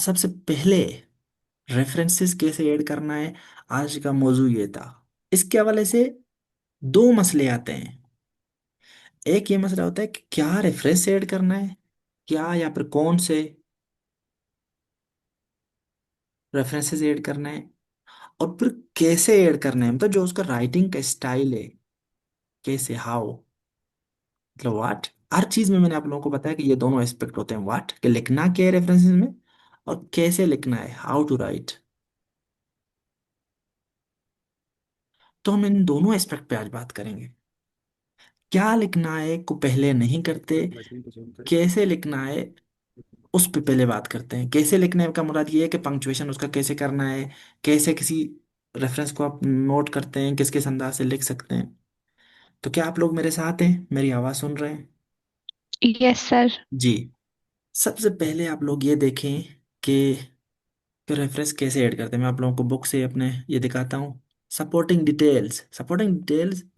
सबसे पहले रेफरेंसेस कैसे ऐड करना है, आज का मौजू ये था। इसके हवाले से दो मसले आते हैं। एक ये मसला होता है कि क्या रेफरेंस ऐड करना है, क्या या फिर कौन से रेफरेंसेस ऐड करना है, और फिर कैसे ऐड करना है, मतलब जो उसका राइटिंग का स्टाइल है, कैसे, हाउ, मतलब व्हाट। हर चीज में मैंने आप लोगों को बताया कि ये दोनों एस्पेक्ट होते हैं, व्हाट कि लिखना क्या है रेफरेंसेस में, और कैसे लिखना है, हाउ टू राइट। तो हम इन दोनों एस्पेक्ट पे आज बात करेंगे। क्या लिखना है को पहले नहीं करते, कैसे लिखना है उस पे पहले बात करते हैं। कैसे लिखने का मुराद ये है कि पंक्चुएशन उसका कैसे करना है, कैसे किसी रेफरेंस को आप नोट करते हैं, किस किस अंदाज से लिख सकते हैं। तो क्या आप लोग मेरे साथ हैं, मेरी आवाज़ सुन रहे हैं? Yes sir. जी। सबसे पहले आप लोग ये देखें कि रेफरेंस कैसे ऐड करते हैं। मैं आप लोगों को बुक से अपने ये दिखाता हूँ। सपोर्टिंग डिटेल्स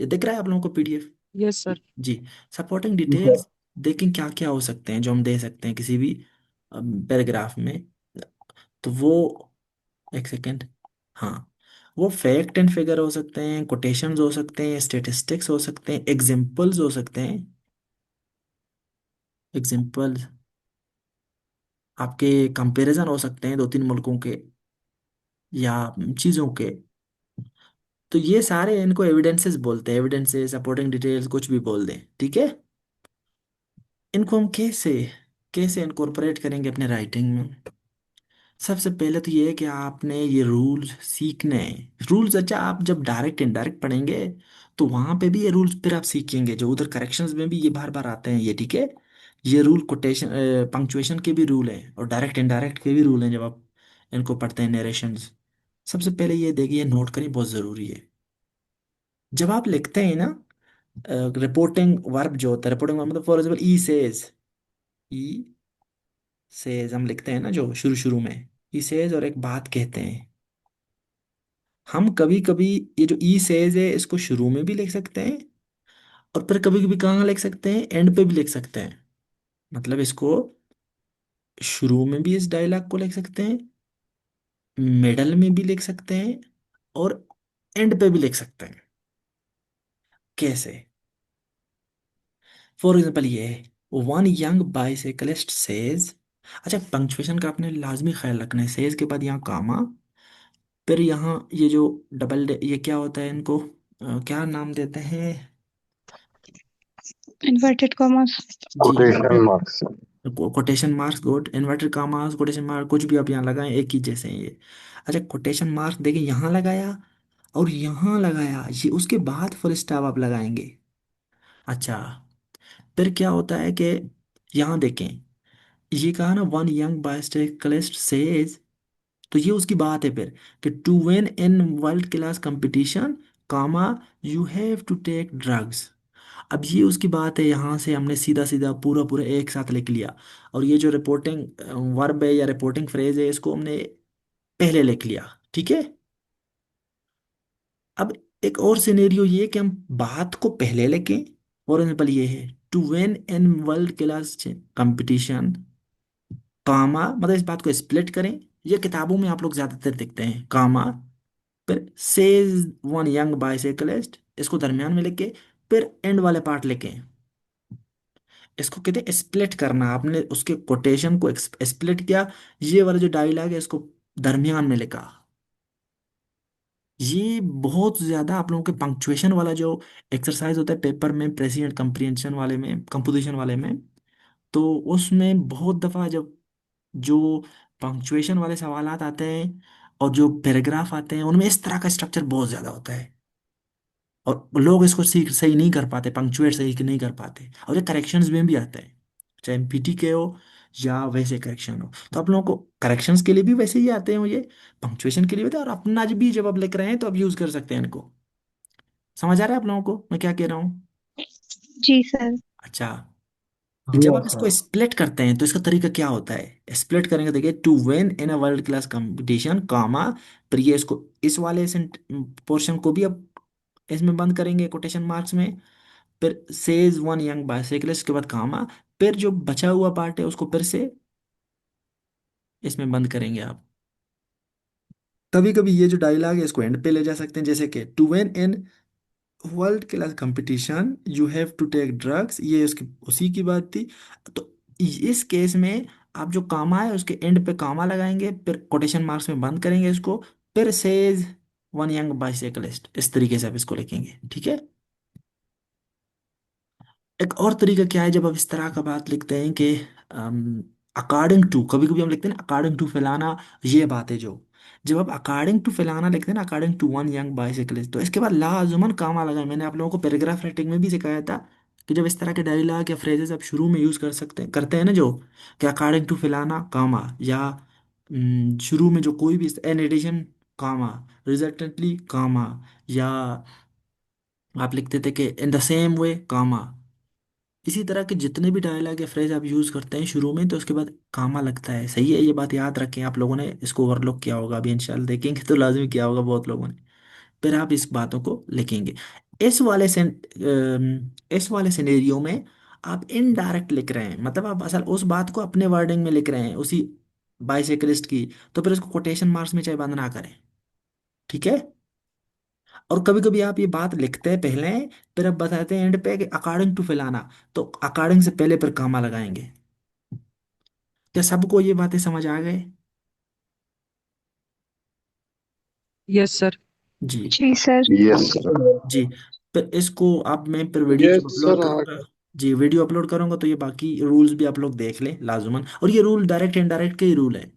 ये दिख रहा है आप लोगों को, पीडीएफ? Yes sir. जी। सपोर्टिंग डिटेल्स देखें क्या क्या हो सकते हैं जो हम दे सकते हैं किसी भी पैराग्राफ में। तो वो, एक सेकेंड, हाँ, वो फैक्ट एंड फिगर हो सकते हैं, कोटेशंस हो सकते हैं, स्टेटिस्टिक्स हो सकते हैं, एग्जाम्पल्स हो सकते हैं। एग्जाम्पल्स आपके कंपैरिजन हो सकते हैं दो तीन मुल्कों के या चीज़ों के। तो ये सारे इनको एविडेंसेस बोलते हैं, एविडेंसेस, सपोर्टिंग डिटेल्स, कुछ भी बोल दें, ठीक है। इनको हम कैसे कैसे इनकॉर्पोरेट करेंगे अपने राइटिंग में। सबसे पहले तो ये है कि आपने ये रूल्स सीखने हैं। रूल्स, अच्छा, आप जब डायरेक्ट इनडायरेक्ट पढ़ेंगे तो वहां पे भी ये रूल्स फिर आप सीखेंगे, जो उधर करेक्शंस में भी ये बार बार आते हैं ये, ठीक है। ये रूल कोटेशन पंक्चुएशन के भी रूल हैं और डायरेक्ट इनडायरेक्ट के भी रूल हैं जब आप इनको पढ़ते हैं, नरेशंस। सबसे पहले ये देखिए, नोट करिए, बहुत ज़रूरी है। जब आप लिखते हैं ना, रिपोर्टिंग वर्ब जो होता है, रिपोर्टिंग मतलब फॉर एग्जाम्पल ई सेज हम लिखते हैं ना जो शुरू शुरू में, ई सेज और एक बात कहते हैं। हम कभी कभी ये जो ई सेज है इसको शुरू में भी लिख सकते हैं, और फिर कभी कभी कहाँ लिख सकते हैं, एंड पे भी लिख सकते हैं। मतलब इसको शुरू में भी इस डायलॉग को लिख सकते हैं, मिडल में भी लिख सकते हैं, और एंड पे भी लिख सकते हैं। कैसे? फॉर एग्जाम्पल ये है, वन यंग बाइसाइकिलिस्ट सेज। अच्छा, पंक्चुएशन का आपने लाजमी ख्याल रखना है। सेज के बाद यहाँ कामा, फिर यहाँ ये जो ये क्या होता है, इनको क्या नाम देते हैं? Inverted commas. जी, quotation marks. Quotation marks, good. Inverted commas, quotation mark, कुछ भी आप यहाँ लगाएं, एक ही जैसे हैं ये। अच्छा, कोटेशन मार्क देखिए, यहाँ लगाया और यहाँ लगाया, ये उसके बाद फुल स्टॉप आप लगाएंगे। अच्छा, फिर क्या होता है कि यहाँ देखें, ये कहा ना, वन यंग बाइसाइकिलिस्ट सेज, तो ये उसकी बात है फिर कि to win in world class competition, comma, you have to take drugs. अब ये उसकी बात है, यहाँ से हमने सीधा सीधा पूरा पूरा एक साथ लिख लिया। और ये जो रिपोर्टिंग वर्ब है या रिपोर्टिंग फ्रेज है, इसको हमने पहले लिख लिया, ठीक है। अब एक और सिनेरियो ये कि हम बात को पहले लिखें। फॉर एग्जाम्पल ये है, to win in world class competition, comma, मतलब इस बात को स्प्लिट करें। ये किताबों में आप लोग ज्यादातर देखते हैं, कामा, फिर सेज वन यंग बाइसाइकिलिस्ट, इसको दरमियान में लिखे, फिर एंड वाले पार्ट लिखे। इसको कहते हैं स्प्लिट करना। आपने उसके कोटेशन को स्प्लिट किया, ये वाला जो डायलॉग है इसको दरमियान में लिखा। ये बहुत ज्यादा आप लोगों के पंक्चुएशन वाला जो एक्सरसाइज होता है पेपर में, प्रेसिडेंट कंप्रीहेंशन वाले में, कंपोजिशन वाले में, तो उसमें बहुत दफा जब जो पंक्चुएशन वाले सवालात आते हैं और जो पैराग्राफ आते हैं, उनमें इस तरह का स्ट्रक्चर बहुत ज्यादा होता है, और लोग इसको सीख सही नहीं कर पाते, पंक्चुएट सही नहीं कर पाते, और ये करेक्शंस में भी आता है, चाहे पीटी के हो या वैसे करेक्शन हो। तो आप लोगों को करेक्शंस के लिए भी वैसे ही आते हैं ये, पंक्चुएशन के लिए भी होता है, और अपना भी जब आप लिख रहे हैं तो आप यूज कर सकते हैं इनको। समझ आ रहा है आप लोगों को मैं क्या कह रहा हूँ? जी सर। अच्छा, जब आप यस इसको सर। स्प्लिट करते हैं तो इसका तरीका क्या होता है? स्प्लिट करेंगे, देखिए, to win in a world class competition, comma, फिर ये इसको, इस वाले पोर्शन को भी अब इसमें बंद करेंगे कोटेशन मार्क्स में, फिर सेज वन यंग बाइसाइकिलिस्ट के बाद कामा, फिर जो बचा हुआ पार्ट है उसको फिर से इसमें बंद करेंगे आप। कभी कभी ये जो डायलॉग है इसको एंड पे ले जा सकते हैं, जैसे कि to win in world class competition you have to take drugs, ये उसकी उसी की बात थी। तो इस केस में आप जो कामा है उसके एंड पे कामा लगाएंगे, फिर कोटेशन मार्क्स में बंद करेंगे इसको, फिर सेज वन यंग बाइसाइकिलिस्ट, इस तरीके से आप इसको लिखेंगे, ठीक है। एक और तरीका क्या है, जब आप इस तरह का बात लिखते हैं कि अकॉर्डिंग टू, कभी कभी हम लिखते हैं ना अकॉर्डिंग टू फलाना, ये बात है जो, जब आप अकॉर्डिंग टू फलाना लिखते हैं ना, अकॉर्डिंग टू वन यंग बाइसाइकिलिस्ट, तो इसके बाद लाजुमन कामा लगाए। मैंने आप लोगों को पैराग्राफ राइटिंग में भी सिखाया था कि जब इस तरह के डायलॉग या फ्रेजेस आप शुरू में यूज कर सकते हैं, करते हैं ना, जो कि अकॉर्डिंग टू फलाना कामा, या शुरू में जो कोई भी एन एडिशन कामा, रिजल्टेंटली कामा, या आप लिखते थे कि इन द सेम वे कामा, इसी तरह के जितने भी डायलॉग या फ्रेज आप यूज करते हैं शुरू में, तो उसके बाद कामा लगता है। सही है, ये बात याद रखें, आप लोगों ने इसको ओवरलुक किया होगा, अभी इंशाल्लाह देखेंगे तो लाजमी किया होगा बहुत लोगों ने। फिर आप इस बातों को लिखेंगे। इस वाले से इस वाले सिनेरियो में आप इनडायरेक्ट लिख रहे हैं, मतलब आप असल उस बात को अपने वर्डिंग में लिख रहे हैं, उसी बाइसाइकिलिस्ट की, तो फिर उसको कोटेशन मार्क्स में चाहे बंद ना करें, ठीक है। और कभी कभी आप ये बात लिखते हैं पहले, फिर आप बताते हैं एंड पे कि अकॉर्डिंग टू फलाना, तो अकॉर्डिंग से पहले फिर कामा लगाएंगे। क्या सबको ये बातें समझ आ गए? Yes sir. जी। जी सर। Yes sir. जी। फिर इसको अब मैं फिर वीडियो जब यस अपलोड सर करूंगा, जी वीडियो अपलोड करूंगा, तो ये बाकी रूल्स भी आप लोग देख लें लाजुमन, और ये रूल डायरेक्ट इनडायरेक्ट के ही रूल है,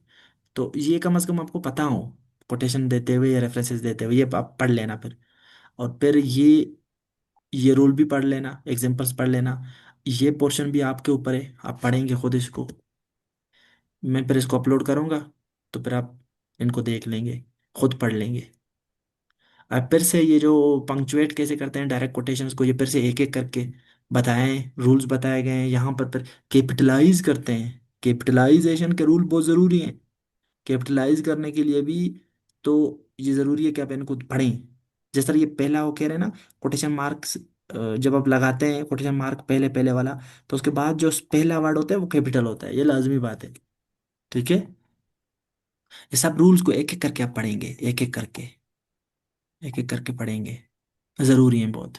तो ये कम से कम आपको पता हो, कोटेशन देते हुए या रेफरेंसेस देते हुए, ये आप पढ़ लेना फिर। और फिर ये रूल भी पढ़ लेना, एग्जांपल्स पढ़ लेना। ये पोर्शन भी आपके ऊपर है, आप पढ़ेंगे खुद इसको, मैं फिर इसको अपलोड करूंगा, तो फिर आप इनको देख लेंगे, खुद पढ़ लेंगे। अब फिर से ये जो पंक्चुएट कैसे करते हैं डायरेक्ट कोटेशंस को, ये फिर से एक एक करके बताएं, रूल्स बताए गए हैं यहाँ पर। फिर कैपिटलाइज करते हैं, कैपिटलाइजेशन के रूल बहुत ज़रूरी हैं, कैपिटलाइज करने के लिए भी। तो ये ज़रूरी है कि आप इनको पढ़ें। जिस तरह ये पहला वो कह रहे हैं ना, कोटेशन मार्क्स, जब आप लगाते हैं कोटेशन मार्क पहले पहले वाला, तो उसके बाद जो पहला वर्ड होता है वो कैपिटल होता है, ये लाजमी बात है, ठीक है। ये सब रूल्स को एक एक करके आप पढ़ेंगे, एक एक करके, एक एक करके पढ़ेंगे, ज़रूरी है बहुत।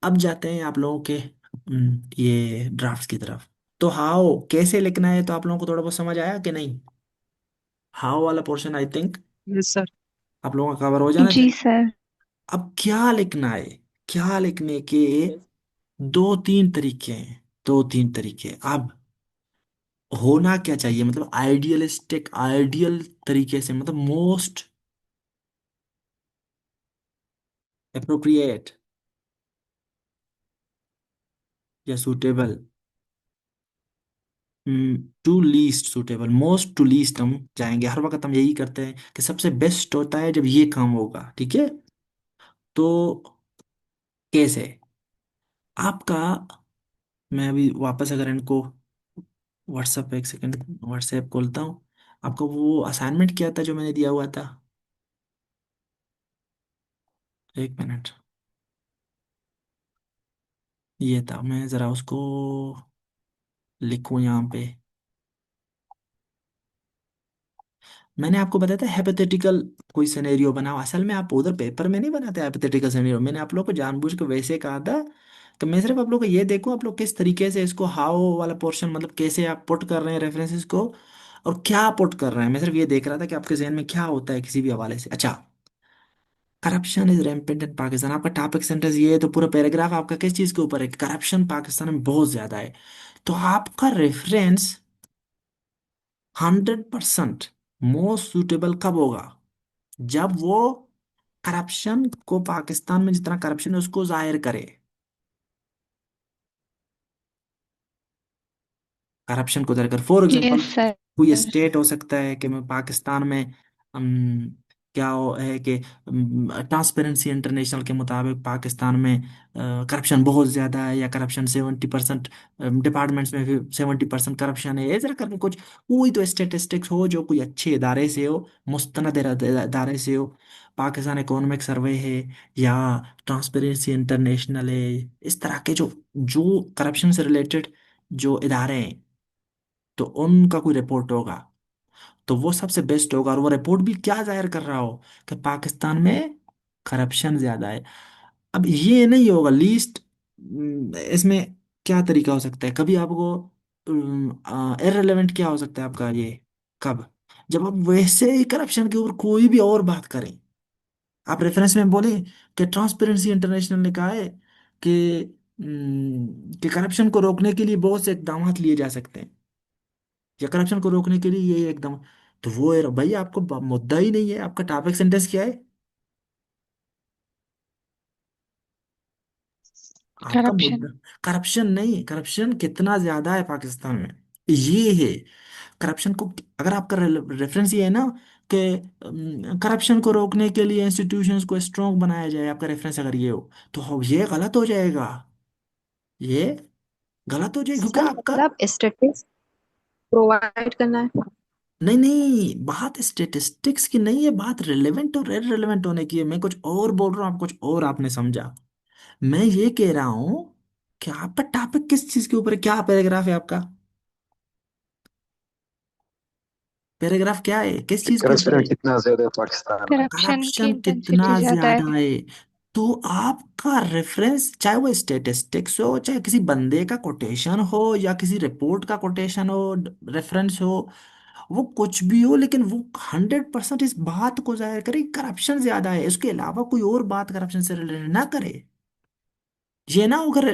अब जाते हैं आप लोगों के ये ड्राफ्ट्स की तरफ। तो हाउ कैसे लिखना है, तो आप लोगों को थोड़ा बहुत समझ आया कि नहीं? हाउ वाला portion I think yes sir. आप लोगों का कवर हो जाना जी चाहिए। सर। अब क्या लिखना है, क्या लिखने के दो तीन तरीके हैं, दो तीन तरीके। अब होना क्या चाहिए, मतलब आइडियलिस्टिक, आइडियल तरीके से, मतलब मोस्ट अप्रोप्रिएट या suitable, to least suitable, most to least हम जाएंगे, हर वक्त हम यही करते हैं कि सबसे बेस्ट होता है जब ये काम होगा, ठीक है। तो कैसे आपका, मैं अभी वापस अगर इनको व्हाट्सएप पे, एक सेकंड व्हाट्सएप खोलता हूँ, आपको वो असाइनमेंट किया था जो मैंने दिया हुआ था, एक मिनट, ये था, मैं ज़रा उसको लिखूँ यहाँ पे। मैंने आपको बताया था हाइपोथेटिकल कोई सिनेरियो बनाओ, असल में आप उधर पेपर में नहीं बनाते हाइपोथेटिकल सिनेरियो, मैंने आप लोग को जानबूझ के वैसे कहा था कि मैं सिर्फ आप लोग को ये देखूं आप लोग किस तरीके से इसको हाउ वाला पोर्शन, मतलब कैसे आप पुट कर रहे हैं रेफरेंसेस को, और क्या पुट कर रहे हैं, मैं सिर्फ ये देख रहा था कि आपके जहन में क्या होता है किसी भी हवाले से। अच्छा, करप्शन इज रैम्पेंट इन पाकिस्तान, आपका टॉपिक सेंटेंस ये है, तो पूरा पैराग्राफ आपका किस चीज़ के ऊपर है, करप्शन पाकिस्तान में बहुत ज़्यादा है। तो आपका रेफरेंस 100% मोस्ट सुटेबल कब होगा, जब वो करप्शन को, पाकिस्तान में जितना करप्शन है उसको जाहिर करे, करप्शन को जाहिर करे। For yes example sir. कोई स्टेट हो सकता है कि मैं पाकिस्तान में क्या है कि ट्रांसपेरेंसी इंटरनेशनल के मुताबिक पाकिस्तान में करप्शन बहुत ज़्यादा है, या करप्शन 70%, डिपार्टमेंट्स में भी 70% करप्शन है, इस तरह करके कुछ कोई तो स्टेटिस्टिक्स हो जो कोई अच्छे इदारे से हो, मुस्तनद इदारे से हो, पाकिस्तान इकोनॉमिक सर्वे है, या ट्रांसपेरेंसी इंटरनेशनल है, इस तरह के जो जो करप्शन से रिलेटेड जो इदारे हैं, तो उनका कोई रिपोर्ट होगा। तो वो सबसे बेस्ट होगा, और वो रिपोर्ट भी क्या जाहिर कर रहा हो कि पाकिस्तान में करप्शन ज्यादा है। अब ये नहीं होगा लीस्ट, इसमें क्या तरीका हो सकता है कभी आपको, इररिलेवेंट क्या हो सकता है आपका ये, कब, जब आप वैसे ही करप्शन के ऊपर कोई भी और बात करें। आप रेफरेंस में बोले कि ट्रांसपेरेंसी इंटरनेशनल ने कहा है कि कि करप्शन को रोकने के लिए बहुत से इकदाम लिए जा सकते हैं, या करप्शन को रोकने के लिए ये एकदम, तो वो भाई आपको मुद्दा ही नहीं है, आपका टॉपिक सेंटेंस क्या है? आपका मुद्दा करप्शन। करप्शन नहीं, करप्शन कितना ज्यादा है पाकिस्तान में, ये है करप्शन को। अगर आपका रेफरेंस ये है ना कि करप्शन को रोकने के लिए इंस्टीट्यूशंस को स्ट्रॉन्ग बनाया जाए, आपका रेफरेंस अगर ये हो, तो ये गलत हो जाएगा, ये गलत हो जाएगा क्योंकि सर आपका, मतलब स्टेटिस्टिक्स प्रोवाइड करना है। नहीं नहीं, बात स्टेटिस्टिक्स की नहीं है, बात रिलेवेंट और इररिलेवेंट होने की है। मैं कुछ और बोल रहा हूँ, आप कुछ और आपने समझा। मैं ये कह रहा हूँ कि आपका टॉपिक किस चीज के ऊपर है, क्या पैराग्राफ है आपका, पैराग्राफ क्या है, किस चीज के ऊपर करप्शन है? कितना ज्यादा है पाकिस्तान में। करप्शन की करप्शन कितना इंटेंसिटी ज्यादा ज्यादा है। है। तो आपका रेफरेंस चाहे वो स्टेटिस्टिक्स हो, चाहे किसी बंदे का कोटेशन हो, या किसी रिपोर्ट का कोटेशन हो, रेफरेंस हो, वो कुछ भी हो, लेकिन वो 100% इस बात को जाहिर करे करप्शन ज्यादा है, इसके अलावा कोई और बात करप्शन से रिलेटेड ना करे। ये ना अगर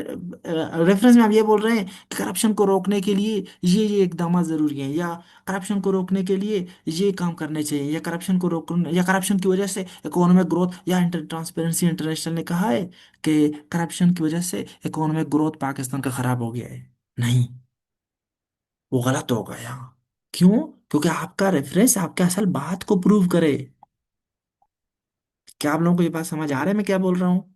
रेफरेंस में आप ये बोल रहे हैं कि करप्शन को रोकने के लिए ये इकदाम जरूरी हैं, या करप्शन को रोकने के लिए ये काम करने चाहिए, या करप्शन को रोकने, या करप्शन की वजह से इकोनॉमिक ग्रोथ, या ट्रांसपेरेंसी इंटरनेशनल ने कहा है कि करप्शन की वजह से इकोनॉमिक ग्रोथ पाकिस्तान का खराब हो गया है, नहीं, वो गलत होगा यहाँ। क्यों? क्योंकि आपका रेफरेंस आपके असल बात को प्रूव करे। क्या आप लोगों को ये बात समझ आ रहा है मैं क्या बोल रहा हूँ?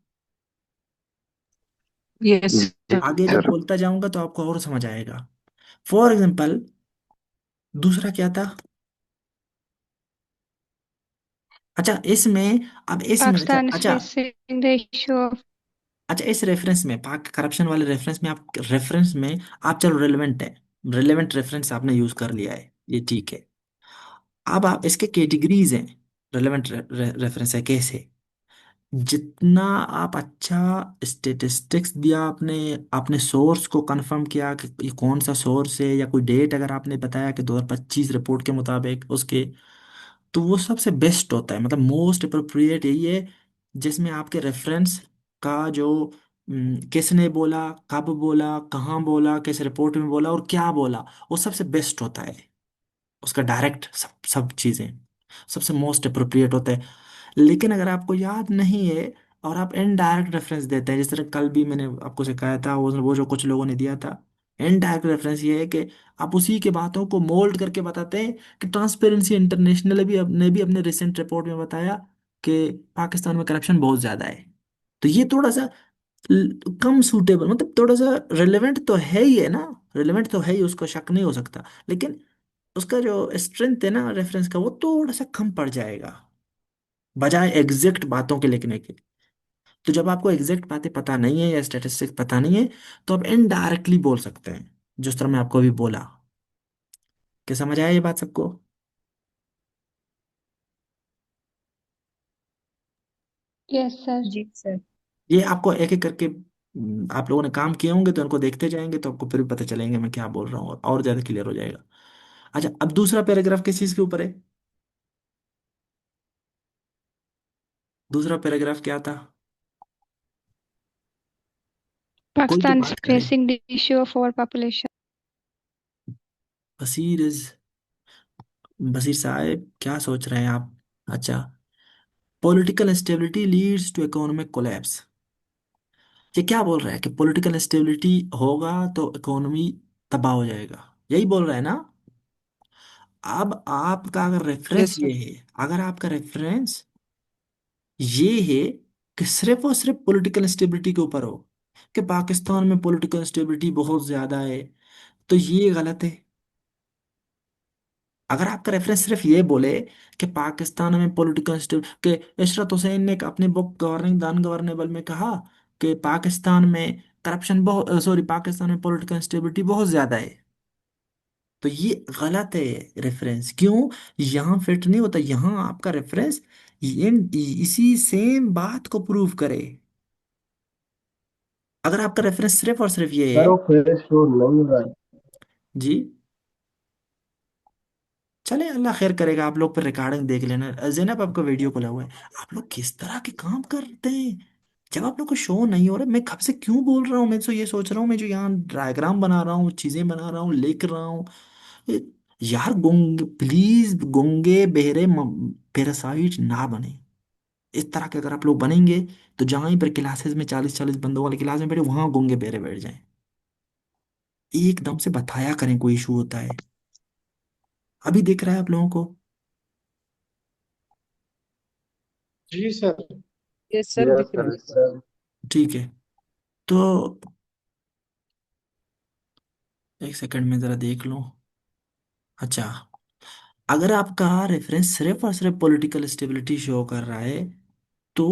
यस जी आगे जब सर। बोलता जाऊंगा तो आपको और समझ आएगा। फॉर एग्जाम्पल, दूसरा क्या था? अच्छा इसमें, अब इसमें अच्छा पाकिस्तान is अच्छा, facing the issue of अच्छा इस रेफरेंस में, पाक करप्शन वाले रेफरेंस में, आप रेफरेंस में आप चलो रेलेवेंट है, रेलेवेंट रेफरेंस आपने यूज कर लिया है, ये ठीक है। अब आप इसके कैटेगरीज हैं, रेलेवेंट रेफरेंस है कैसे, जितना आप अच्छा स्टेटिस्टिक्स दिया आपने, आपने सोर्स को कंफर्म किया कि ये कौन सा सोर्स है, या कोई डेट अगर आपने बताया कि 2025 रिपोर्ट के मुताबिक उसके, तो वो सबसे बेस्ट होता है, मतलब मोस्ट अप्रोप्रिएट यही है जिसमें आपके रेफरेंस का जो किसने बोला, कब बोला, कहाँ बोला, किस रिपोर्ट में बोला और क्या बोला, वो सबसे बेस्ट होता है। उसका डायरेक्ट सब सब चीज़ें सबसे मोस्ट अप्रोप्रिएट होता है। लेकिन अगर आपको याद नहीं है और आप इनडायरेक्ट रेफरेंस देते हैं, जिस तरह कल भी मैंने आपको सिखाया था, वो जो कुछ लोगों ने दिया था, इनडायरेक्ट रेफरेंस ये है कि आप उसी के बातों को मोल्ड करके बताते हैं कि ट्रांसपेरेंसी इंटरनेशनल ने भी अपने रिसेंट रिपोर्ट में बताया कि पाकिस्तान में करप्शन बहुत ज्यादा है। तो ये थोड़ा सा कम सूटेबल, मतलब थोड़ा सा रिलेवेंट तो है ही है ना, रिलेवेंट तो है ही, उसको शक नहीं हो सकता, लेकिन उसका जो स्ट्रेंथ है ना रेफरेंस का, वो थोड़ा सा कम पड़ जाएगा बजाय एग्जैक्ट बातों के लिखने के। तो जब आपको एग्जैक्ट बातें पता नहीं है या स्टेटिस्टिक्स पता नहीं है, तो आप इनडायरेक्टली बोल सकते हैं, जिस तरह मैं आपको अभी बोला। क्या समझ आया ये बात सबको? yes sir। जी सर। ये आपको एक एक करके, आप लोगों ने काम किए होंगे तो उनको देखते जाएंगे तो आपको फिर भी पता चलेंगे मैं क्या बोल रहा हूँ, और ज्यादा क्लियर हो जाएगा। अच्छा अब दूसरा पैराग्राफ किस चीज के ऊपर है? दूसरा पैराग्राफ क्या था? कोई तो Pakistan is बात करे। facing the issue of overpopulation। Basir is, Basir साहब क्या सोच रहे हैं आप? अच्छा, political instability leads to economic collapse, ये क्या बोल रहा है कि पॉलिटिकल इंस्टेबिलिटी होगा तो इकोनॉमी तबाह हो जाएगा, यही बोल रहा है ना? अब आपका अगर रेफरेंस यस ये सर। है, अगर आपका रेफरेंस ये है कि सिर्फ और सिर्फ पॉलिटिकल इंस्टेबिलिटी के ऊपर हो, कि पाकिस्तान में पॉलिटिकल इंस्टेबिलिटी बहुत ज्यादा है, तो ये गलत है। अगर आपका रेफरेंस सिर्फ ये बोले कि पाकिस्तान में पॉलिटिकल के, इशरत हुसैन ने अपनी बुक गवर्निंग द अनगवर्नेबल में कहा कि पाकिस्तान में करप्शन बहुत, सॉरी, पाकिस्तान में पॉलिटिकल इंस्टेबिलिटी बहुत ज्यादा है, तो ये गलत है रेफरेंस। क्यों? यहाँ फिट नहीं होता, यहाँ आपका रेफरेंस ये इसी सेम बात को प्रूव करे। अगर आपका रेफरेंस सिर्फ और सिर्फ ये सर है। वो फेस शो नहीं हो रहा है। जी, चले अल्लाह खैर करेगा। आप लोग पर रिकॉर्डिंग देख लेना। जैनब आपका वीडियो खुला हुआ है। आप लोग किस तरह के काम करते हैं जब आप लोग को शो नहीं हो रहा। मैं कब से क्यों बोल रहा हूँ, मैं तो ये सोच रहा हूँ, मैं जो यहाँ डायग्राम बना रहा हूँ, चीजें बना रहा हूँ, लिख रहा हूँ। ये- यार गुंगे प्लीज, गुंगे बहरे पैरासाइट ना बने। इस तरह के अगर आप लोग बनेंगे तो जहां ही पर क्लासेस में 40-40 बंदों वाले क्लास में बैठे, वहां गुंगे बहरे बैठ जाएं। एकदम से बताया करें कोई इशू होता है। अभी दिख रहा है आप लोगों को? जी सर। यस सर, यस दिख रहा सर है। सर। ठीक है। तो एक सेकंड में जरा देख लो। अच्छा, अगर आपका रेफरेंस सिर्फ और सिर्फ पॉलिटिकल स्टेबिलिटी शो कर रहा है तो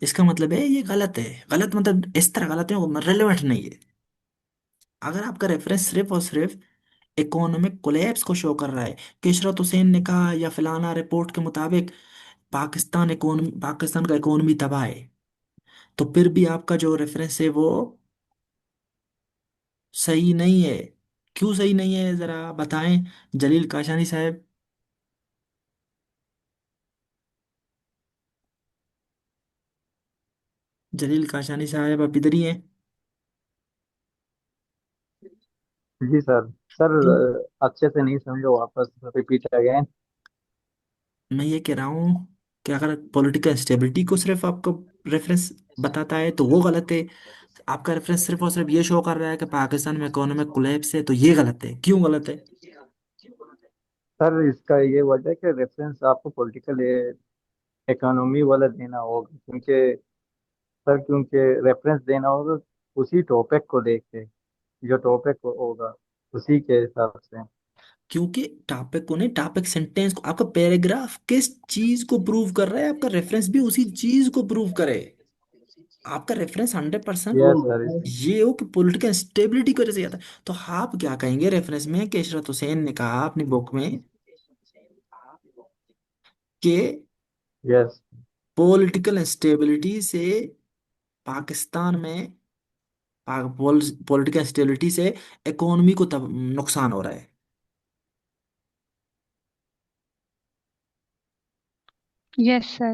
इसका मतलब है ये गलत है। गलत मतलब इस तरह गलत है, रेलेवेंट नहीं है। अगर आपका रेफरेंस सिर्फ और सिर्फ इकोनॉमिक कोलैप्स को शो कर रहा है कि इशरत हुसैन ने कहा या फलाना रिपोर्ट के मुताबिक पाकिस्तान का इकोनॉमी तबाह है, तो फिर भी आपका जो रेफरेंस है वो सही नहीं है। क्यों सही नहीं है जरा बताएं जलील काशानी साहब। जलील काशानी साहब आप इधर ही हैं? जी सर। सर क्यों? अच्छे से नहीं समझो, वापस रिपीट अगेन। मैं ये कह रहा हूँ कि अगर पॉलिटिकल स्टेबिलिटी को सिर्फ आपको रेफरेंस बताता है तो वो गलत है। आपका रेफरेंस सिर्फ और सिर्फ ये शो कर रहा है कि पाकिस्तान में इकोनॉमिक कोलैप्स है, तो ये गलत है। क्यों गलत है? सर इसका ये वजह है कि रेफरेंस आपको पॉलिटिकल इकोनॉमी वाला देना होगा, क्योंकि सर क्योंकि रेफरेंस देना होगा उसी टॉपिक को देख के, जो टॉपिक होगा उसी के हिसाब से। क्योंकि टॉपिक को नहीं, टॉपिक सेंटेंस को, आपका पैराग्राफ किस चीज को प्रूव कर रहा है, आपका रेफरेंस भी उसी चीज को प्रूव करे। आपका रेफरेंस 100% यस सर। ये हो कि पॉलिटिकल स्टेबिलिटी की वजह से आता है। तो आप क्या कहेंगे रेफरेंस में कि इशरत हुसैन ने कहा अपनी बुक में कि यस। पॉलिटिकल इंस्टेबिलिटी से पाकिस्तान में पॉलिटिकल इंस्टेबिलिटी से इकोनॉमी को तब नुकसान हो रहा है। Yes, sir.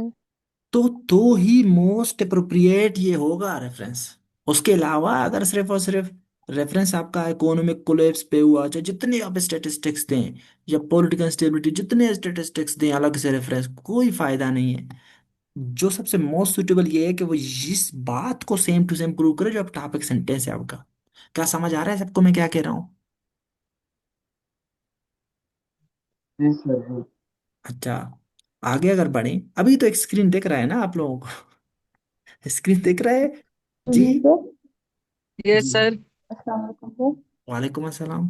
तो ही मोस्ट अप्रोप्रिएट ये होगा रेफरेंस। उसके अलावा अगर सिर्फ और सिर्फ रेफरेंस आपका इकोनॉमिक कोलैप्स पे हुआ, चाहे जितने आप स्टेटिस्टिक्स दें या पॉलिटिकल स्टेबिलिटी जितने स्टेटिस्टिक्स दें अलग से रेफरेंस, कोई फायदा नहीं है। जो सबसे मोस्ट सुटेबल ये है कि वो इस बात को सेम टू सेम प्रूव करे जो आप टॉपिक सेंटेंस है आपका। क्या समझ आ रहा है सबको मैं क्या कह रहा हूँ? जी सर जी। अच्छा, आगे अगर बढ़े, अभी तो एक स्क्रीन दिख रहा है ना आप लोगों को? स्क्रीन दिख रहा है? जी। जी सर। यस जी, सर। अस्सलाम वालेकुम सर। वालेकुम अस्सलाम।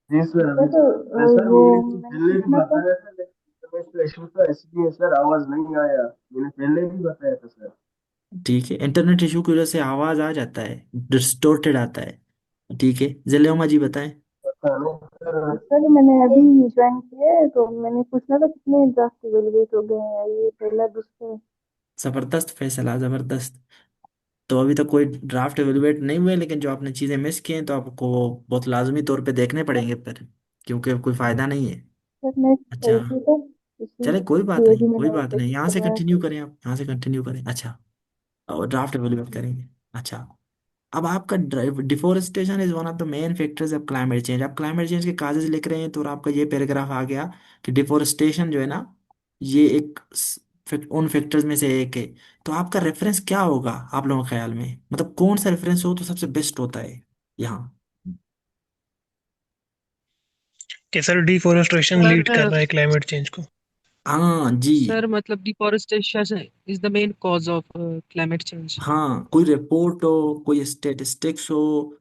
जी सर सर तो सर वो मैंने तो मैंने पहले भी पूछना था। बताया था, लेकिन इसका इशू था इसलिए सर आवाज नहीं आया। मैंने पहले भी बताया था सर। ठीक है, इंटरनेट इशू की वजह से आवाज आ जाता है, डिस्टोर्टेड आता है। ठीक है, जलियामा जी बताएं। पता नहीं सर। सर मैंने अभी ज्वाइन किया है तो मैंने पूछना था कितने ड्राफ्ट एवेलुएट हो गए हैं, ये पहला दूसरा। जबरदस्त फैसला, जबरदस्त। तो अभी तक कोई ड्राफ्ट एवेलुएट नहीं हुए, लेकिन जो आपने चीजें मिस की हैं तो आपको वो बहुत लाजमी तौर पे देखने पड़ेंगे फिर, क्योंकि कोई फायदा नहीं है। सर मैं अच्छा, सही थी सर, चले कोई बात इसलिए नहीं, भी कोई मैंने बात नहीं, टेस्ट यहाँ से करवाया कंटिन्यू था। करें, आप यहाँ से कंटिन्यू करें। अच्छा, और ड्राफ्ट एवेलुएट करेंगे। अच्छा, अब आपका deforestation is one of the main factors of climate change. आप क्लाइमेट चेंज के काजेज लिख रहे हैं तो आपका ये पैराग्राफ आ गया कि डिफोरेस्टेशन जो है ना, ये एक उन फैक्टर्स में से एक है। तो आपका रेफरेंस क्या होगा आप लोगों के ख्याल में? मतलब कौन सा रेफरेंस हो तो सबसे बेस्ट होता है यहाँ? कि सर डिफोरेस्टेशन लीड कर सर रहा है क्लाइमेट चेंज को। हाँ जी। सर मतलब deforestation is the main cause of climate change. हाँ, कोई रिपोर्ट हो, कोई स्टेटिस्टिक्स हो,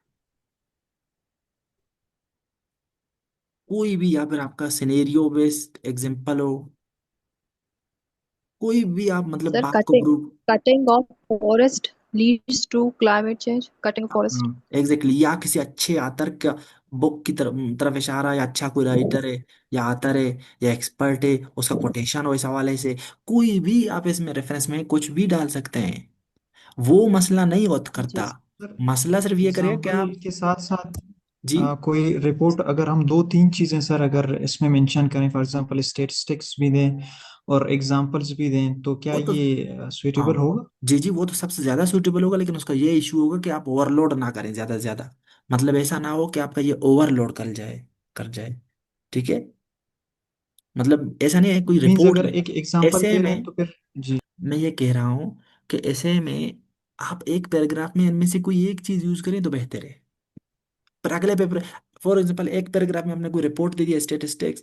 कोई भी, या फिर आपका सिनेरियो बेस्ड एग्जांपल हो, कोई भी आप मतलब सर बात को cutting prove. Cutting of forest leads to climate change, cutting forest. हाँ एग्जैक्टली, या किसी अच्छे आतर का बुक की तरफ तरफ इशारा, या अच्छा कोई राइटर है या आथर है या एक्सपर्ट है, उसका कोटेशन हो इस हवाले से, कोई भी आप इसमें रेफरेंस में कुछ भी डाल सकते हैं। वो मसला नहीं होता जी करता। सर, मसला सिर्फ ये करेगा कि एग्जाम्पल आप। के साथ साथ जी। कोई रिपोर्ट अगर हम दो तीन चीजें सर अगर इसमें मेंशन करें, फॉर एग्जांपल स्टेटिस्टिक्स भी दें और एग्जांपल्स भी दें, तो क्या वो तो ये सुइटेबल हाँ, होगा? जी जी, वो तो सबसे ज्यादा सूटेबल होगा, लेकिन उसका ये इशू होगा कि आप ओवरलोड ना करें ज्यादा से ज्यादा। मतलब ऐसा ना हो कि आपका ये ओवरलोड कर जाए। ठीक है। मतलब ऐसा नहीं है कोई मीन्स रिपोर्ट अगर में। एक एग्जांपल ऐसे दे रहे हैं में तो फिर जी। मैं ये कह रहा हूँ कि ऐसे में आप एक पैराग्राफ में इनमें से कोई एक चीज यूज करें तो बेहतर है। पर अगले पेपर, फॉर एग्जांपल एक पैराग्राफ में हमने कोई रिपोर्ट दे दिया स्टेटिस्टिक्स,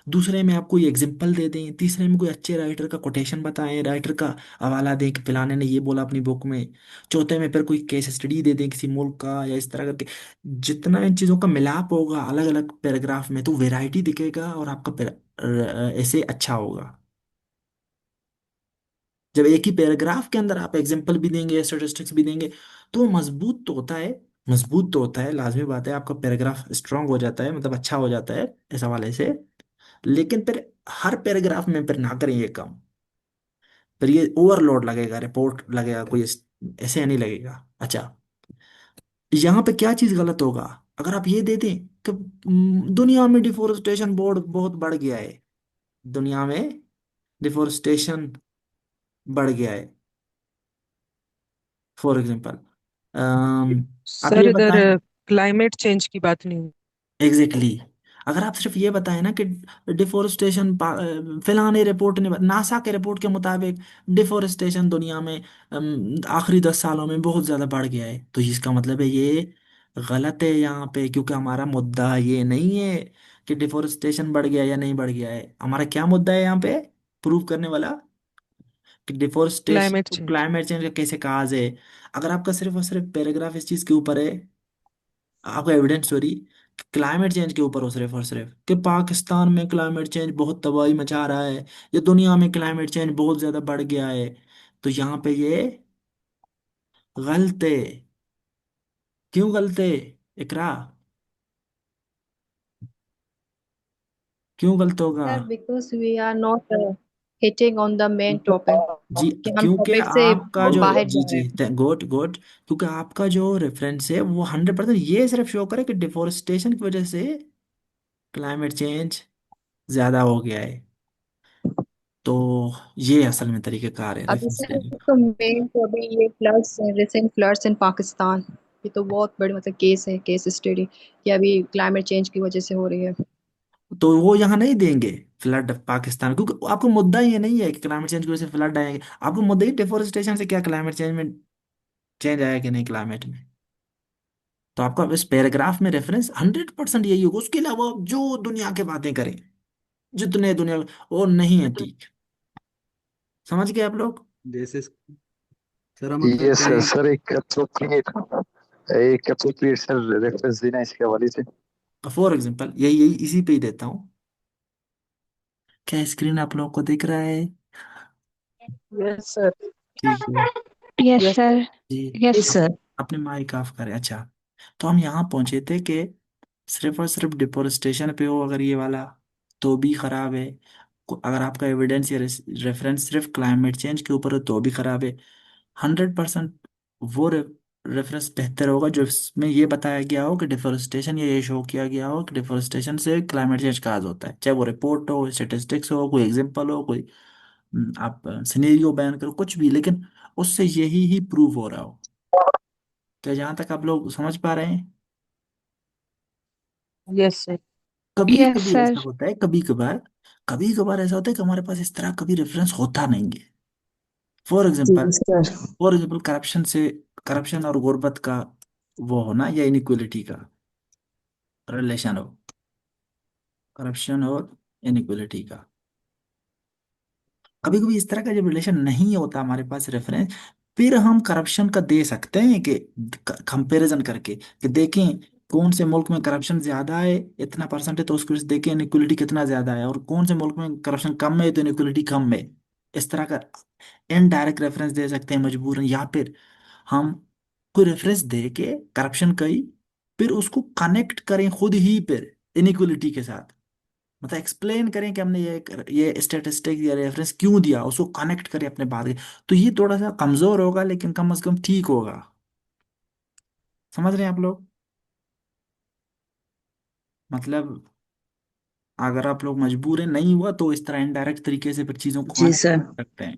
दूसरे में आप कोई एग्जांपल दे दें, तीसरे में कोई अच्छे राइटर का कोटेशन बताएं, राइटर का हवाला दें कि फलाने ने ये बोला अपनी बुक में, चौथे में फिर कोई केस स्टडी दे दें किसी मुल्क का, या इस तरह करके जितना इन चीज़ों का मिलाप होगा अलग अलग पैराग्राफ में, तो वैरायटी दिखेगा और आपका ऐसे अच्छा होगा। जब एक ही पैराग्राफ के अंदर आप एग्जाम्पल भी देंगे, स्टेटिस्टिक्स भी देंगे, तो वो मजबूत तो होता है। मजबूत तो होता है, लाजमी बात है, आपका पैराग्राफ स्ट्रांग हो जाता है, मतलब अच्छा हो जाता है इस हवाले से। लेकिन फिर हर पैराग्राफ में फिर ना करें ये काम। फिर ये ओवरलोड लगेगा, रिपोर्ट लगेगा, कोई ऐसे नहीं लगेगा। अच्छा, यहाँ पे क्या चीज गलत होगा? अगर आप ये दे दें कि दुनिया में डिफोरेस्टेशन बोर्ड बहुत बढ़ गया है, दुनिया में डिफोरेस्टेशन बढ़ गया है, फॉर एग्जाम्पल, आप ये सर इधर बताएं। क्लाइमेट चेंज की बात नहीं हुई। Exactly exactly। अगर आप सिर्फ ये बताएं ना कि डिफोरेस्टेशन, फलाने रिपोर्ट ने, नासा के रिपोर्ट के मुताबिक डिफोरेस्टेशन दुनिया में आखिरी 10 सालों में बहुत ज़्यादा बढ़ गया है, तो इसका मतलब है ये गलत है यहाँ पे, क्योंकि हमारा मुद्दा ये नहीं है कि डिफोरेस्टेशन बढ़ गया या नहीं बढ़ गया है। हमारा क्या मुद्दा है यहाँ पे प्रूव करने वाला? कि डिफोरेस्टेशन क्लाइमेट को चेंज। क्लाइमेट चेंज का कैसे काज है। अगर आपका सिर्फ और सिर्फ पैराग्राफ इस चीज़ के ऊपर है, आपका एविडेंस, सॉरी, क्लाइमेट चेंज के ऊपर हो सिर्फ और सिर्फ कि पाकिस्तान में क्लाइमेट चेंज बहुत तबाही मचा रहा है, या दुनिया में क्लाइमेट चेंज बहुत ज्यादा बढ़ गया है, तो यहाँ पे ये गलत है। क्यों गलत है, इकरा? क्यों गलत होगा? Sir, because we are not hitting on the main topic जी, कि हम क्योंकि टॉपिक से आपका जो, बाहर जी जा जी, रहे हैं। गुड गुड, क्योंकि आपका जो रेफरेंस है वो 100% ये सिर्फ शो करे कि डिफोरेस्टेशन की वजह से क्लाइमेट चेंज ज्यादा हो गया है। तो ये असल में तरीक़ेकार है अभी रेफरेंस सर देने का। तो मेन तो अभी ये फ्लड्स रिसेंट फ्लड्स इन पाकिस्तान, ये तो बहुत बड़ी मतलब केस है, केस स्टडी कि अभी क्लाइमेट चेंज की वजह से हो रही है। तो वो यहाँ नहीं देंगे फ्लड पाकिस्तान, क्योंकि आपको मुद्दा ये नहीं है कि क्लाइमेट चेंज की वजह से फ्लड आएंगे, आपको मुद्दा ही डिफोरेस्टेशन से क्या क्लाइमेट चेंज में चेंज आया कि नहीं क्लाइमेट में। तो आपका इस पैराग्राफ में रेफरेंस 100% यही होगा, उसके अलावा जो दुनिया के बातें करें, जितने दुनिया, वो नहीं है ठीक। समझ गए आप लोग? जैसे सर हम अगर यस सर, कहीं सर एक अप्रोप्रिएट सर रेफरेंस देना इसके हवाले से। फॉर एग्जाम्पल यही यही इसी पे ही देता हूँ। क्या स्क्रीन आप लोग को दिख रहा है? Yes sir. ठीक है। Yes yes sir. जी। Yes yes sir. अपने माइक ऑफ करें। अच्छा, तो हम यहाँ पहुंचे थे कि सिर्फ और सिर्फ डिफोरेस्टेशन पे हो अगर ये वाला, तो भी खराब है। अगर आपका एविडेंस या रेफरेंस सिर्फ क्लाइमेट चेंज के ऊपर हो तो भी खराब है। 100% वो रेफरेंस बेहतर होगा जो इसमें ये बताया गया हो कि डिफोरेस्टेशन, ये शो किया गया हो कि डिफोरेस्टेशन से क्लाइमेट चेंज काज होता है, चाहे वो रिपोर्ट हो, स्टेटिस्टिक्स हो, कोई एग्जांपल हो, कोई आप सिनेरियो बयान करो, कुछ भी, लेकिन उससे यही ही प्रूव हो रहा हो। तो जहाँ तक आप लोग समझ पा रहे हैं? Yes sir. कभी यस कभी ऐसा सर। होता है, कभी कभार ऐसा होता है कि हमारे पास इस तरह कभी रेफरेंस होता नहीं है। फॉर जी एग्जांपल, सर। करप्शन से, करप्शन और गुर्बत का वो होना, या इनइक्वलिटी का रिलेशन हो, करप्शन और इनइक्वलिटी का, कभी कभी इस तरह का जब रिलेशन नहीं होता हमारे पास रेफरेंस, फिर हम करप्शन का दे सकते हैं कि कंपैरिजन करके कि देखें कौन से मुल्क में करप्शन ज्यादा है, इतना परसेंट है, तो उसको देखें इनइक्वलिटी कितना ज्यादा है, और कौन से मुल्क में करप्शन कम है तो इनइक्वलिटी कम है। इस तरह का इनडायरेक्ट रेफरेंस दे सकते हैं मजबूरन, या फिर हम कोई रेफरेंस दे के करप्शन का ही फिर उसको कनेक्ट करें खुद ही फिर इनइक्वलिटी के साथ, मतलब एक्सप्लेन करें कि हमने ये स्टेटिस्टिक या रेफरेंस क्यों दिया, उसको कनेक्ट करें अपने बात के। तो ये थोड़ा सा कमजोर होगा लेकिन कम से कम ठीक होगा। समझ रहे हैं आप लोग? मतलब अगर आप लोग मजबूर हैं, नहीं हुआ तो इस तरह इनडायरेक्ट तरीके से फिर चीजों को जी कनेक्ट सर। कर सकते हैं।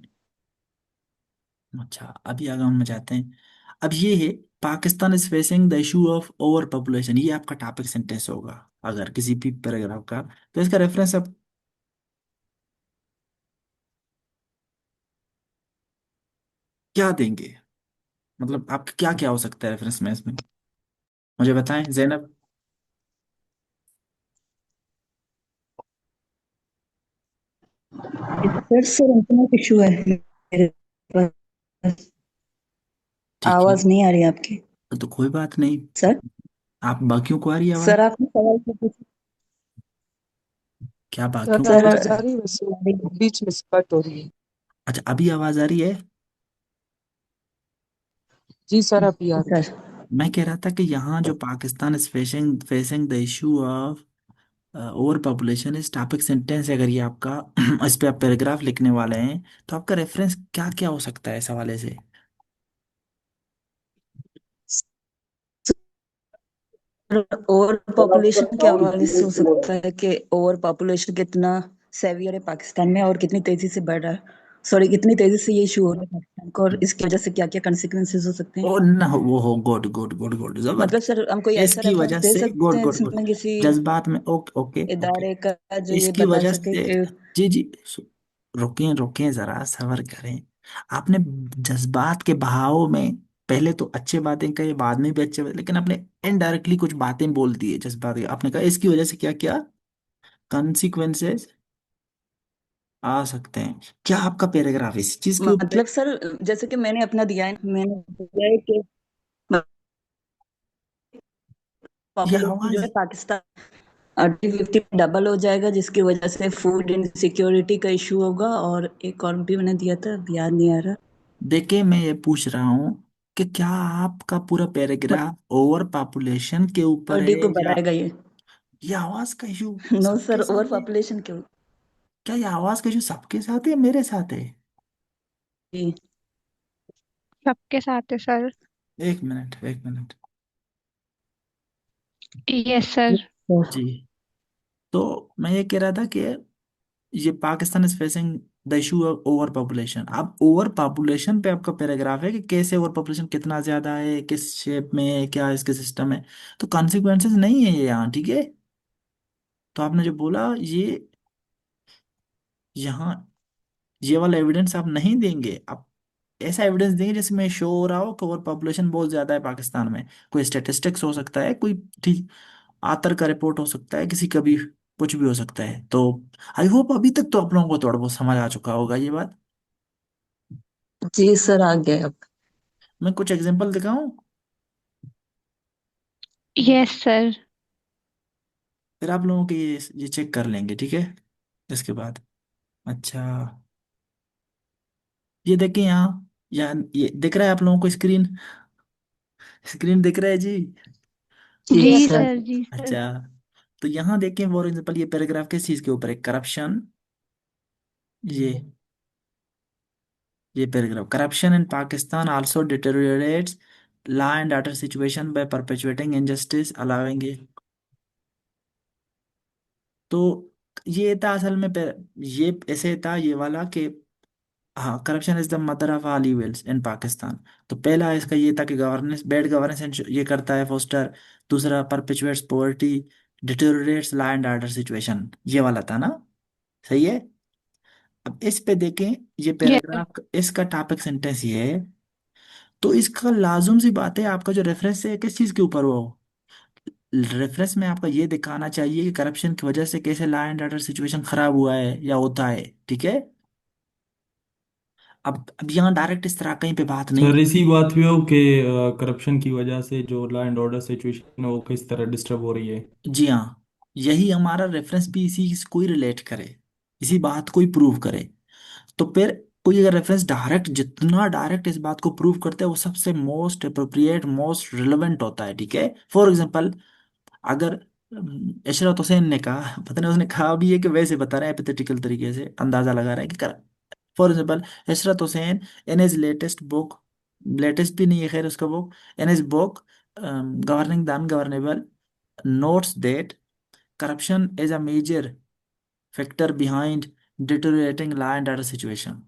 अच्छा, अभी आगे हम जाते हैं। अब ये है, Pakistan is facing the issue of over population, ये आपका टॉपिक सेंटेंस होगा अगर किसी भी पैराग्राफ का। तो इसका रेफरेंस अब क्या देंगे, मतलब आप क्या क्या हो सकता है रेफरेंस में इसमें, मुझे बताएं जैनब। फिर सर इंटरनेट इशू है मेरे पास, ठीक है, आवाज नहीं आ रही आपकी। तो कोई बात नहीं। सर। आप बाकियों को आ रही है आवाज? सर आपने सवाल क्या पूछा? क्या सर बाकियों को? सर आवाज आ रही है वैसे, बीच में से कट हो रही है। अच्छा, अभी आवाज आ रही है? जी सर अभी आ रही है। सर मैं कह रहा था कि यहाँ जो Pakistan is facing facing the issue of over population इस टॉपिक सेंटेंस है, अगर ये आपका इस पे आप पैराग्राफ लिखने वाले हैं, तो आपका रेफरेंस क्या क्या हो सकता है इस हवाले से? ओवर पॉपुलेशन के हवाले से हो सकता है कि ओवर पॉपुलेशन कितना सेवियर है पाकिस्तान में और कितनी तेजी से बढ़ रहा है, सॉरी कितनी तेजी से ये इशू हो रहा है पाकिस्तान को, और इसकी वजह से क्या क्या कंसिक्वेंसेस हो सकते हैं। ओ ना, वो हो, गुड गुड गुड गुड, मतलब जबरदस्त। सर हम कोई ऐसा इसकी रेफरेंस वजह दे से सकते गुड हैं गुड गुड, जिसमें किसी जज्बात में, ओके ओके ओके, इदारे का जो ये इसकी बता वजह सके से, कि जी जी, रुकें रुकें, जरा सब्र करें। आपने जज्बात के बहाव में पहले तो अच्छे बातें कही, बाद में भी अच्छे बातें, लेकिन आपने इनडायरेक्टली कुछ बातें बोल दी है जज्बात की। आपने कहा इसकी वजह से क्या क्या कॉन्सिक्वेंसेस आ सकते हैं। क्या आपका पैराग्राफ इस चीज के ऊपर? मतलब सर जैसे कि मैंने अपना दिया है, मैंने दिया है कि ये पॉपुलेशन जो है आवाज, पाकिस्तान 2050 डबल हो जाएगा, जिसकी वजह से फूड इनसिक्योरिटी का इशू होगा, और एक और भी मैंने दिया था, अब याद नहीं आ रहा। देखे मैं ये पूछ रहा हूँ कि क्या आपका पूरा पैराग्राफ ओवर पॉपुलेशन के ऊपर 30 है, को या बढ़ाएगा ये। ये आवाज का इशू नो सबके सर, ओवर साथ है? पॉपुलेशन क्यों? क्या ये आवाज का इशू सबके साथ है, मेरे साथ है? जी। सबके साथ है सर। एक मिनट एक मिनट। Yes sir. जी, तो मैं ये कह रहा था कि ये Pakistan is facing the issue of over population. अब ओवर पॉपुलेशन पे आपका पैराग्राफ है कि कैसे ओवर पॉपुलेशन, कितना ज्यादा है, किस शेप में है, क्या इसके सिस्टम है। तो कॉन्सिक्वेंसेस नहीं है ये यहाँ, ठीक है? तो आपने जो बोला ये यहाँ, ये वाला एविडेंस आप नहीं देंगे, आप ऐसा एविडेंस देंगे जिसमें शो हो रहा हो कि ओवर पॉपुलेशन बहुत ज्यादा है पाकिस्तान में। कोई स्टेटिस्टिक्स हो सकता है, कोई ठीक आतर का रिपोर्ट हो सकता है, किसी का भी कुछ भी हो सकता है। तो आई होप अभी तक तो आप लोगों को थोड़ा बहुत समझ आ चुका होगा ये बात। जी सर आ गया अब। मैं कुछ एग्जांपल दिखाऊं, यस सर। फिर आप लोगों के ये चेक कर लेंगे, ठीक है? इसके बाद, अच्छा, ये देखें यहाँ, या ये दिख रहा है आप लोगों को स्क्रीन? स्क्रीन दिख रहा है जी? जी जी सर। सर, जी सर। अच्छा, तो यहाँ देखें फॉर एग्जाम्पल, ये पैराग्राफ किस चीज के ऊपर है? करप्शन। ये paragraph, corruption in Pakistan also deteriorates law and order situation by perpetuating injustice allowing. तो ये था असल में ये ऐसे था ये वाला कि हाँ, corruption is the mother of all evils in Pakistan. तो पहला इसका ये था कि गवर्नेंस, बैड गवर्नेंस ये करता है फोस्टर। दूसरा, perpetuates poverty, deteriorates law and order situation, ये वाला था ना? सही है। अब इस पे देखें, ये यस। पैराग्राफ, इसका टॉपिक सेंटेंस ये है। तो इसका लाजुम सी बात है, आपका जो रेफरेंस है किस चीज के ऊपर हो? रेफरेंस में आपका ये दिखाना चाहिए कि करप्शन की वजह से कैसे लॉ एंड ऑर्डर सिचुएशन खराब हुआ है या होता है, ठीक है? अब यहाँ डायरेक्ट इस तरह कहीं पे बात नहीं सर कर। इसी बात पे हो कि करप्शन की वजह से जो लॉ एंड ऑर्डर सिचुएशन है वो किस तरह डिस्टर्ब हो रही है। जी हाँ, यही हमारा रेफरेंस भी इसी को ही रिलेट करे, इसी बात को ही प्रूव करे। तो फिर कोई अगर रेफरेंस डायरेक्ट, जितना डायरेक्ट इस बात को प्रूव करते हैं वो सबसे मोस्ट अप्रोप्रिएट, मोस्ट रिलेवेंट होता है, ठीक है। फॉर एग्जाम्पल, अगर इशरत हुसैन ने कहा, पता नहीं उसने कहा भी है कि वैसे बता रहे हैं एपिथेटिकल तरीके से अंदाजा लगा रहे हैं कि, for example, Ishrat Husain in his latest book, latest भी नहीं है खैर उसका book, in his book governing the ungovernable, notes that corruption is a major factor behind deteriorating law and order situation,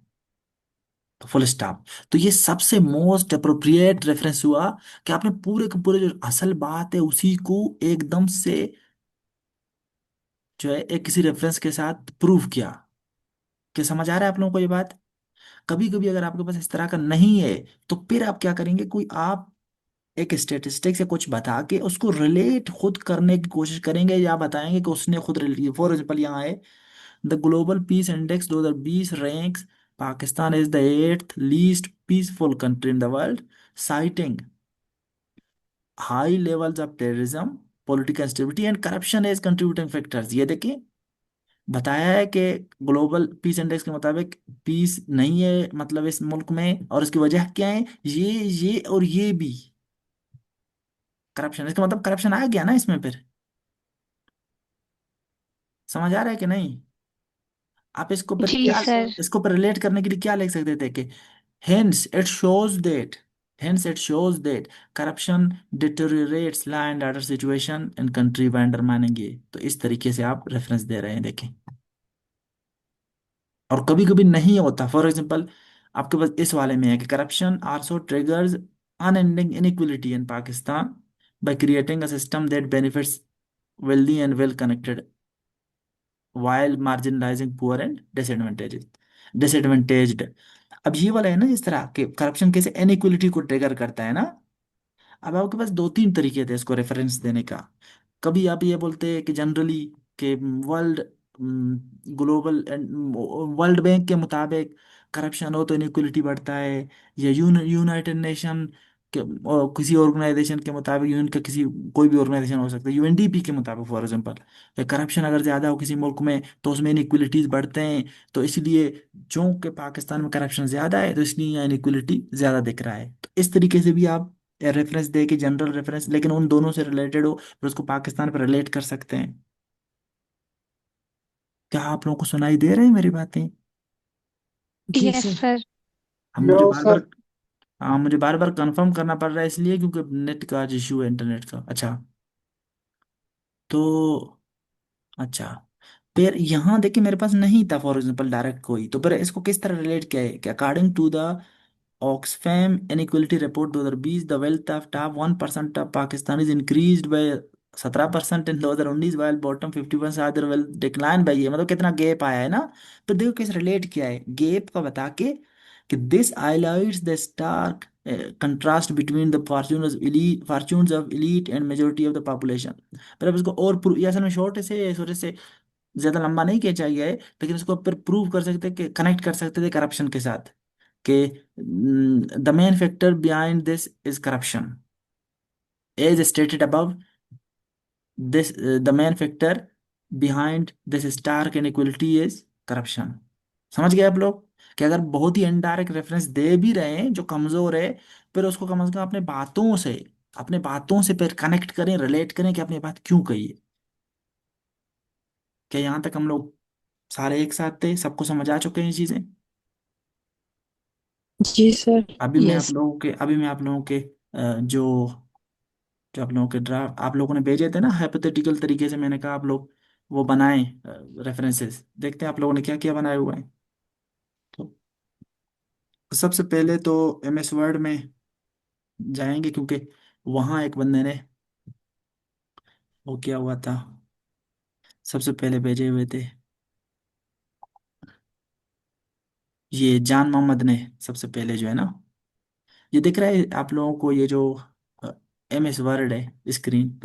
full stop. तो ये सबसे मोस्ट अप्रोप्रिएट रेफरेंस हुआ कि आपने पूरे के पूरे जो असल बात है उसी को एकदम से जो है एक किसी रेफरेंस के साथ प्रूव किया। क्या समझ आ रहा है आप लोगों को ये बात? कभी कभी अगर आपके पास इस तरह का नहीं है तो फिर आप क्या करेंगे, कोई आप एक स्टेटिस्टिक से कुछ बता के उसको रिलेट खुद करने की कोशिश करेंगे, या बताएंगे कि उसने खुद रिलेट। फॉर एग्जाम्पल यहाँ है, the global peace index 2020 ranks Pakistan is the 8th least peaceful country in the world, citing high levels of terrorism, political instability and corruption as contributing factors. ये देखिए, बताया है कि ग्लोबल पीस इंडेक्स के मुताबिक piece नहीं है मतलब इस मुल्क में, और इसकी वजह क्या है, ये और ये भी करप्शन। इसका मतलब करप्शन आ गया ना इसमें फिर। समझ आ रहा है कि नहीं? आप इसको पर जी क्या, सर। इसको पर रिलेट करने के लिए क्या लिख सकते थे कि hence it shows that hence it shows that corruption deteriorates law and order situation in country by undermining ये। तो इस तरीके से आप रेफरेंस दे रहे हैं, देखें। और कभी कभी नहीं होता, फॉर एग्जांपल आपके पास इस वाले में है कि corruption also triggers unending inequality in Pakistan by creating a system that benefits wealthy and well connected while marginalizing poor and disadvantaged। अब ये वाला है ना, इस तरह के करप्शन कैसे इनइक्वलिटी को ट्रिगर करता है ना। अब आपके पास दो तीन तरीके थे इसको रेफरेंस देने का। कभी आप ये बोलते हैं कि जनरली कि वर्ल्ड ग्लोबल वर्ल्ड बैंक के मुताबिक करप्शन हो तो इनइक्वलिटी बढ़ता है, या यूनाइटेड नेशन के और किसी ऑर्गेनाइजेशन के मुताबिक, यूएन का किसी कोई भी ऑर्गेनाइजेशन हो सकता है, यूएनडीपी के मुताबिक फॉर एग्जांपल, करप्शन अगर ज़्यादा हो किसी मुल्क में तो उसमें इनइक्वलिटीज बढ़ते हैं। तो इसलिए चूंकि पाकिस्तान में करप्शन ज़्यादा है तो इसलिए यहाँ इनइक्वलिटी ज़्यादा दिख रहा है। तो इस तरीके से भी आप रेफरेंस दे के, जनरल रेफरेंस लेकिन उन दोनों से रिलेटेड हो, फिर उसको पाकिस्तान पर रिलेट कर सकते हैं। क्या आप लोगों को सुनाई दे रही है मेरी बातें? जी यस सर। सर। हम मुझे बार बार, हाँ मुझे बार बार कंफर्म करना पड़ रहा है इसलिए क्योंकि नेट का इशू है, इंटरनेट का। अच्छा, तो अच्छा, फिर यहाँ देखिए मेरे पास नहीं था फॉर एग्जांपल डायरेक्ट कोई, तो फिर इसको किस तरह रिलेट किया है कि according to the Oxfam inequality report 2020, the wealth of top 1% of Pakistan is increased by 17% in 2019, while bottom 51 are well decline by. ये मतलब कितना गैप आया है ना। तो देखो किस रिलेट किया है गैप का बता के, कि this highlights the stark contrast between the fortunes of elite and majority of the population. पर अब इसको और ये असल में छोटे से ज्यादा लंबा नहीं किया चाहिए है, लेकिन इसको फिर प्रूव कर सकते कि कनेक्ट कर सकते थे करप्शन के साथ, कि the main factor behind this is corruption, as stated above. This the main factor behind this stark inequality is corruption. समझ गए आप लोग? कि अगर बहुत ही इनडायरेक्ट रेफरेंस दे भी रहे हैं जो कमजोर है, फिर उसको कम से कम अपने बातों से फिर कनेक्ट करें, रिलेट करें कि अपनी बात क्यों कही है। क्या यहाँ तक हम लोग सारे एक साथ थे, सबको समझ आ चुके हैं ये चीजें? जी सर। यस। अभी मैं आप लोगों के जो आप लोगों के ड्राफ्ट आप लोगों ने भेजे थे ना हाइपोथेटिकल तरीके से, मैंने कहा आप लोग वो बनाएं रेफरेंसेस। देखते हैं आप लोगों ने क्या क्या बनाए हुए हैं। तो सबसे पहले तो एमएस वर्ड में जाएंगे, क्योंकि वहाँ एक बंदे ने वो किया हुआ था, सबसे पहले भेजे हुए थे ये जान मोहम्मद ने। सबसे पहले जो है ना, ये दिख रहा है आप लोगों को, ये जो एमएस वर्ड है स्क्रीन।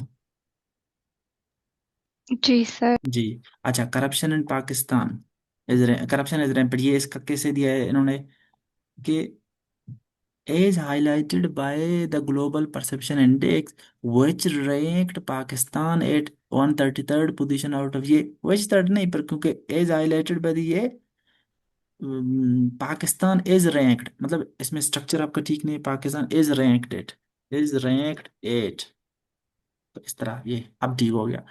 जी सर। जी। अच्छा, corruption in Pakistan is corruption is rampant, ये इसका कैसे दिया है इन्होंने कि as highlighted by the global perception index which ranked Pakistan at 133rd position out of, ये व्हिच थर्ड नहीं पर, क्योंकि एज हाईलाइटेड बाय ये पाकिस्तान इज रैंक्ड, मतलब इसमें स्ट्रक्चर आपका ठीक नहीं है, पाकिस्तान इज रैंक्ड 8। तो इस तरह ये अब ठीक हो गया।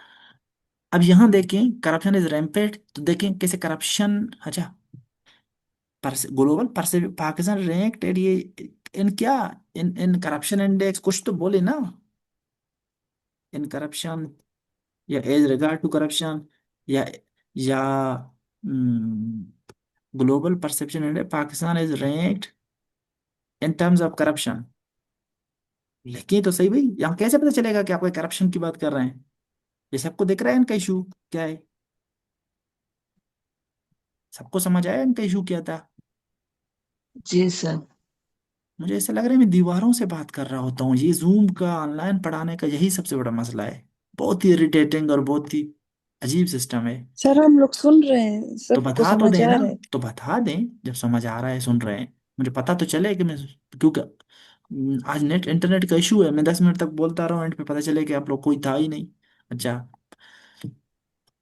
अब यहाँ देखें करप्शन इज रैम्पेड, तो देखें कैसे करप्शन, अच्छा ग्लोबल पर पाकिस्तान रैंक्ड ये इन क्या, इन इन करप्शन इंडेक्स कुछ तो बोले ना, इन करप्शन या एज रिगार्ड टू करप्शन, या global perception index, Pakistan is ranked in terms of corruption. लिखिए तो सही भाई, यहाँ कैसे पता चलेगा कि आप कोई करप्शन की बात कर रहे हैं? ये सबको दिख रहा है इनका इशू क्या है? सबको समझ आया इनका इशू क्या था? जी सर। मुझे ऐसा लग रहा है मैं दीवारों से बात कर रहा होता हूँ। ये जूम का ऑनलाइन पढ़ाने का यही सबसे बड़ा मसला है, बहुत ही इरिटेटिंग और बहुत ही अजीब सिस्टम है। सर हम लोग सुन रहे हैं, तो सबको बता तो समझ दें आ ना, रहा है। तो बता दें जब समझ आ रहा है, सुन रहे हैं, मुझे पता तो चले कि मैं, क्योंकि आज इंटरनेट का इशू है, मैं 10 मिनट तक बोलता रहा हूँ, एंड पे पता चले कि आप लोग कोई था ही नहीं। अच्छा,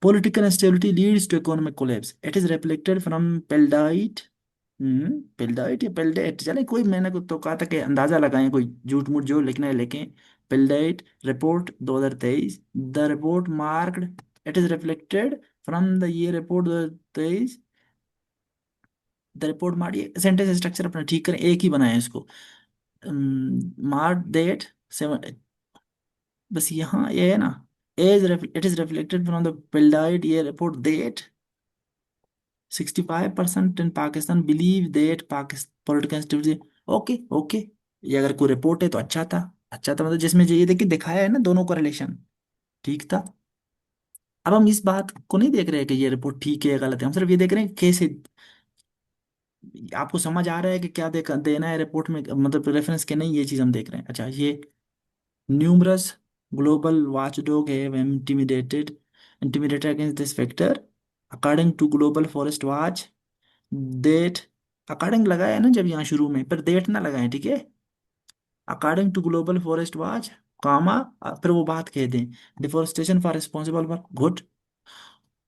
political instability leads to economic collapse. It is reflected from Peldite, पेल्डाइट या पेल्डेट, चले कोई, मैंने तो कहा था कि अंदाजा लगाएं, कोई झूठ मूठ जो लिखना है लिखें। PILDAT report 2023, the report marked, it is reflected from the ये रिपोर्ट 2023, द रिपोर्ट मार्क, ये सेंटेंस स्ट्रक्चर अपना ठीक करें, एक ही बनाए इसको। मार्क डेट 7, बस यहाँ ये है ना, as it is reflected from the PILDAT ये report date 65% in Pakistan believe that Pakistan political instability. Okay okay, ये अगर कोई रिपोर्ट है तो अच्छा था, अच्छा था, मतलब जिसमें ये देखिए दिखाया है ना दोनों का रिलेशन, ठीक था। अब हम इस बात को नहीं देख रहे हैं कि ये रिपोर्ट ठीक है या गलत है, हम सिर्फ ये देख रहे हैं कैसे आपको समझ आ रहा है कि क्या देना है रिपोर्ट में, मतलब रेफरेंस के नहीं, ये चीज हम देख रहे हैं। अच्छा, ये numerous global watchdog have intimidated against this factor according to global forest watch date, according लगाया है ना जब यहाँ शुरू में, पर डेट ना लगाए, ठीक है। According to global forest watch, comma, फिर वो बात कह दें, deforestation for responsible for good.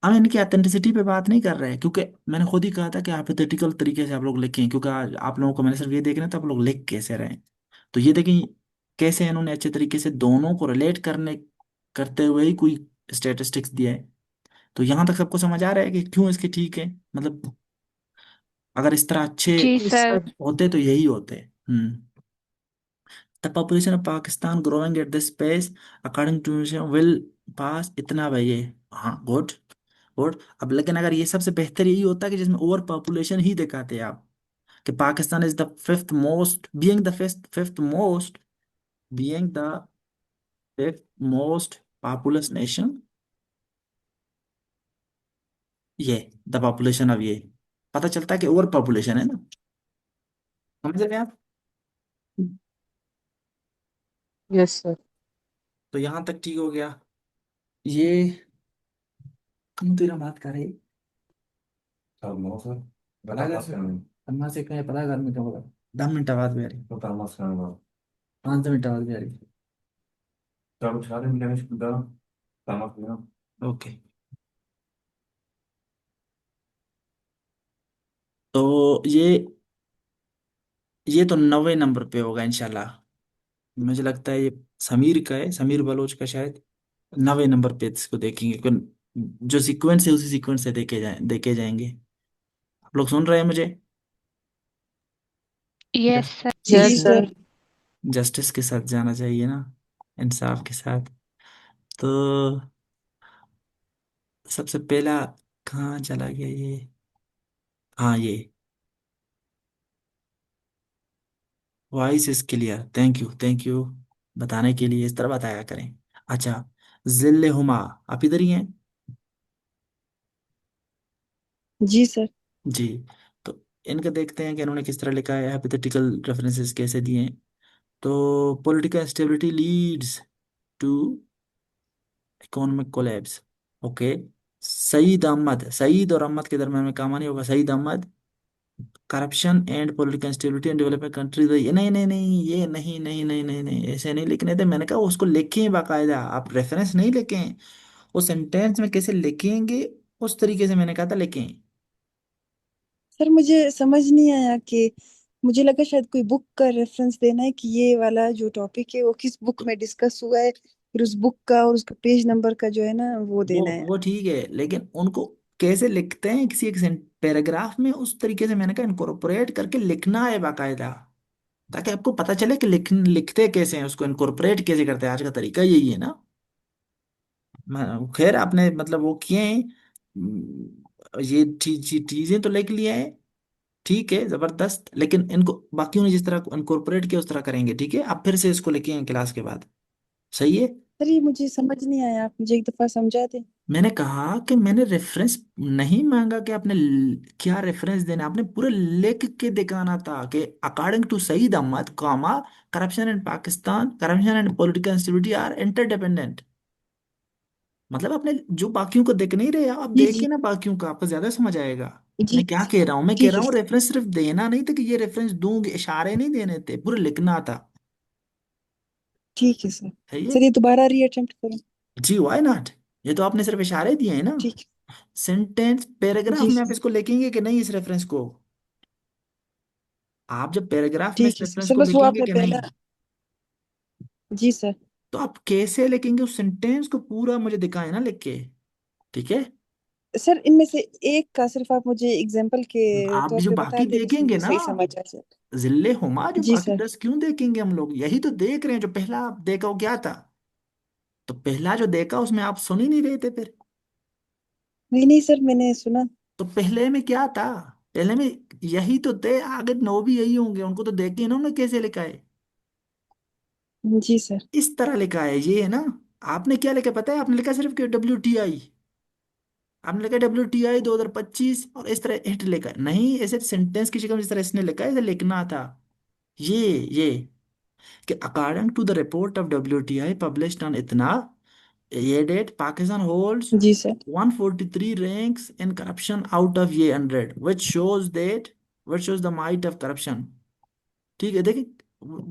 हम इनकी ऑथेंटिसिटी पे बात नहीं कर रहे हैं, क्योंकि मैंने खुद ही कहा था कि हाइपोथेटिकल तरीके से आप लोग लिखें, क्योंकि आज आप लोगों को मैंने सिर्फ ये देखना था आप लोग लिख कैसे रहे हैं। तो ये देखें कैसे इन्होंने अच्छे तरीके से दोनों को रिलेट करते हुए ही कोई स्टेटिस्टिक्स दिया है। तो यहाँ तक सबको समझ आ रहा है कि क्यों इसके ठीक है, मतलब अगर इस तरह अच्छे जी Yes, सर। sir. होते तो यही होते। The population of Pakistan growing at this pace according to will pass, इतना भाई ये, हाँ गुड गुड। अब लेकिन अगर ये सबसे बेहतर यही होता कि जिसमें ओवर पॉपुलेशन ही दिखाते आप, कि Pakistan is the fifth most, being the fifth most, being the fifth most populous nation, ये द पॉपुलेशन ऑफ ये, पता चलता है कि ओवर पॉपुलेशन है ना, समझ रहे हैं आप? Yes, sir. तो यहाँ तक ठीक हो गया। ये हम तेरा बात कर रहे, अम्मा से कहे पता घर में क्या होगा, 10 मिनट बाद भी आ रही, 5 मिनट बाद भी आ रही। ओके, तो ये तो 90 नंबर पे होगा इंशाल्लाह, मुझे लगता है ये समीर का है, समीर बलोच का शायद। 90 नंबर पे इसको देखेंगे, जो सीक्वेंस है उसी सीक्वेंस से देखे जाएंगे। आप लोग सुन रहे हैं मुझे? Yes sir. जी Yes, सर। sir. जस्टिस के साथ जाना चाहिए ना, इंसाफ के साथ। तो सबसे पहला कहाँ चला गया ये, हाँ ये, voice is clear, thank you बताने के लिए, इस तरह बताया करें। अच्छा, जिल्ले हुमा, आप इधर ही हैं? जी सर। जी, तो इनका देखते हैं कि इन्होंने किस तरह लिखा है, हाइपोथेटिकल रेफरेंसेस कैसे दिए हैं। तो political stability leads to economic collapse, okay. Saeed और अहमद के दरम्यान में काम नहीं होगा, Saeed Ahmed, corruption and political instability in developing countries, ये नहीं नहीं नहीं, ये नहीं नहीं नहीं नहीं नहीं, ऐसे नहीं लिखने थे, मैंने कहा उसको लिखें बाकायदा, आप रेफरेंस नहीं लिखें, वो सेंटेंस में कैसे लिखेंगे उस तरीके से मैंने कहा था लिखें। सर मुझे समझ नहीं आया कि मुझे लगा शायद कोई बुक का रेफरेंस देना है कि ये वाला जो टॉपिक है वो किस बुक तो में डिस्कस हुआ है, फिर उस बुक का और उसका पेज नंबर का जो है ना वो वो देना है। वो ठीक है, लेकिन उनको कैसे लिखते हैं किसी एक पैराग्राफ में, उस तरीके से मैंने कहा इनकॉर्पोरेट करके लिखना है बाकायदा, ताकि आपको पता चले कि लिखते कैसे हैं, उसको इनकॉर्पोरेट कैसे करते हैं। आज का तरीका यही है ना। खैर आपने मतलब वो किए हैं, ये चीजें तो लिख लिया है, ठीक है जबरदस्त, लेकिन इनको बाकियों ने जिस तरह इनकॉर्पोरेट किया उस तरह करेंगे, ठीक है। आप फिर से इसको लेके आए क्लास के बाद, सही है। सर ये मुझे समझ नहीं आया, आप मुझे एक दफा समझा दें। मैंने कहा कि मैंने रेफरेंस नहीं मांगा कि आपने क्या रेफरेंस देना, आपने पूरा लिख के दिखाना था कि according to Saeed Ahmed comma corruption in Pakistan, corruption and political instability are interdependent. मतलब आपने जो बाकियों को देख नहीं रहे, आप जी देखिए जी ना बाकियों का, आपको ज्यादा समझ आएगा। जी। मैं क्या कह रहा हूँ, मैं कह ठीक रहा है हूँ सर। रेफरेंस सिर्फ देना नहीं था कि ये रेफरेंस दूंगे, इशारे नहीं देने थे, पूरा लिखना था। ठीक है सर। सही है। सर ये दोबारा रीअटेम्प्ट करें। जी वाई नॉट। ये तो आपने सिर्फ इशारे दिए हैं ना। ठीक। सेंटेंस पैराग्राफ जी में आप सर। इसको लिखेंगे कि नहीं, इस रेफरेंस को आप जब पैराग्राफ में इस ठीक है सर, रेफरेंस सर को बस वो लिखेंगे आपने कि पहला। नहीं, जी सर। तो आप कैसे लिखेंगे उस सेंटेंस को, पूरा मुझे दिखाए ना लिख के, ठीक है। सर इनमें से एक का सिर्फ आप मुझे एग्जाम्पल के आप तौर जो पे बता बाकी दें जिससे देखेंगे मुझे ना, सही समझ आ जाए। जिले हुमा जो जी बाकी सर। 10 क्यों देखेंगे हम लोग, यही तो देख रहे हैं। जो पहला आप देखा वो क्या था, तो पहला जो देखा उसमें आप सुन ही नहीं रहे थे फिर। नहीं नहीं सर, मैंने सुना। तो पहले में क्या था, पहले में यही तो थे, आगे 9 भी यही होंगे, उनको तो देखे ना उन्होंने कैसे लिखा है। जी सर। इस तरह लिखा है, ये है ना। आपने क्या लिखा पता है, आपने लिखा सिर्फ कि WTI, आपने लिखा WTI 2025 और इस तरह हिट लिखा है। नहीं, ऐसे सेंटेंस की शक्ल में जिस तरह इसने लिखा है ऐसे लिखना था। ये ये कि according to the report of WTI published on इतना, ये डेट पाकिस्तान होल्ड्स जी sir. 143 ranks in corruption out of ये 100, which shows the might of corruption। ठीक है, देखिए,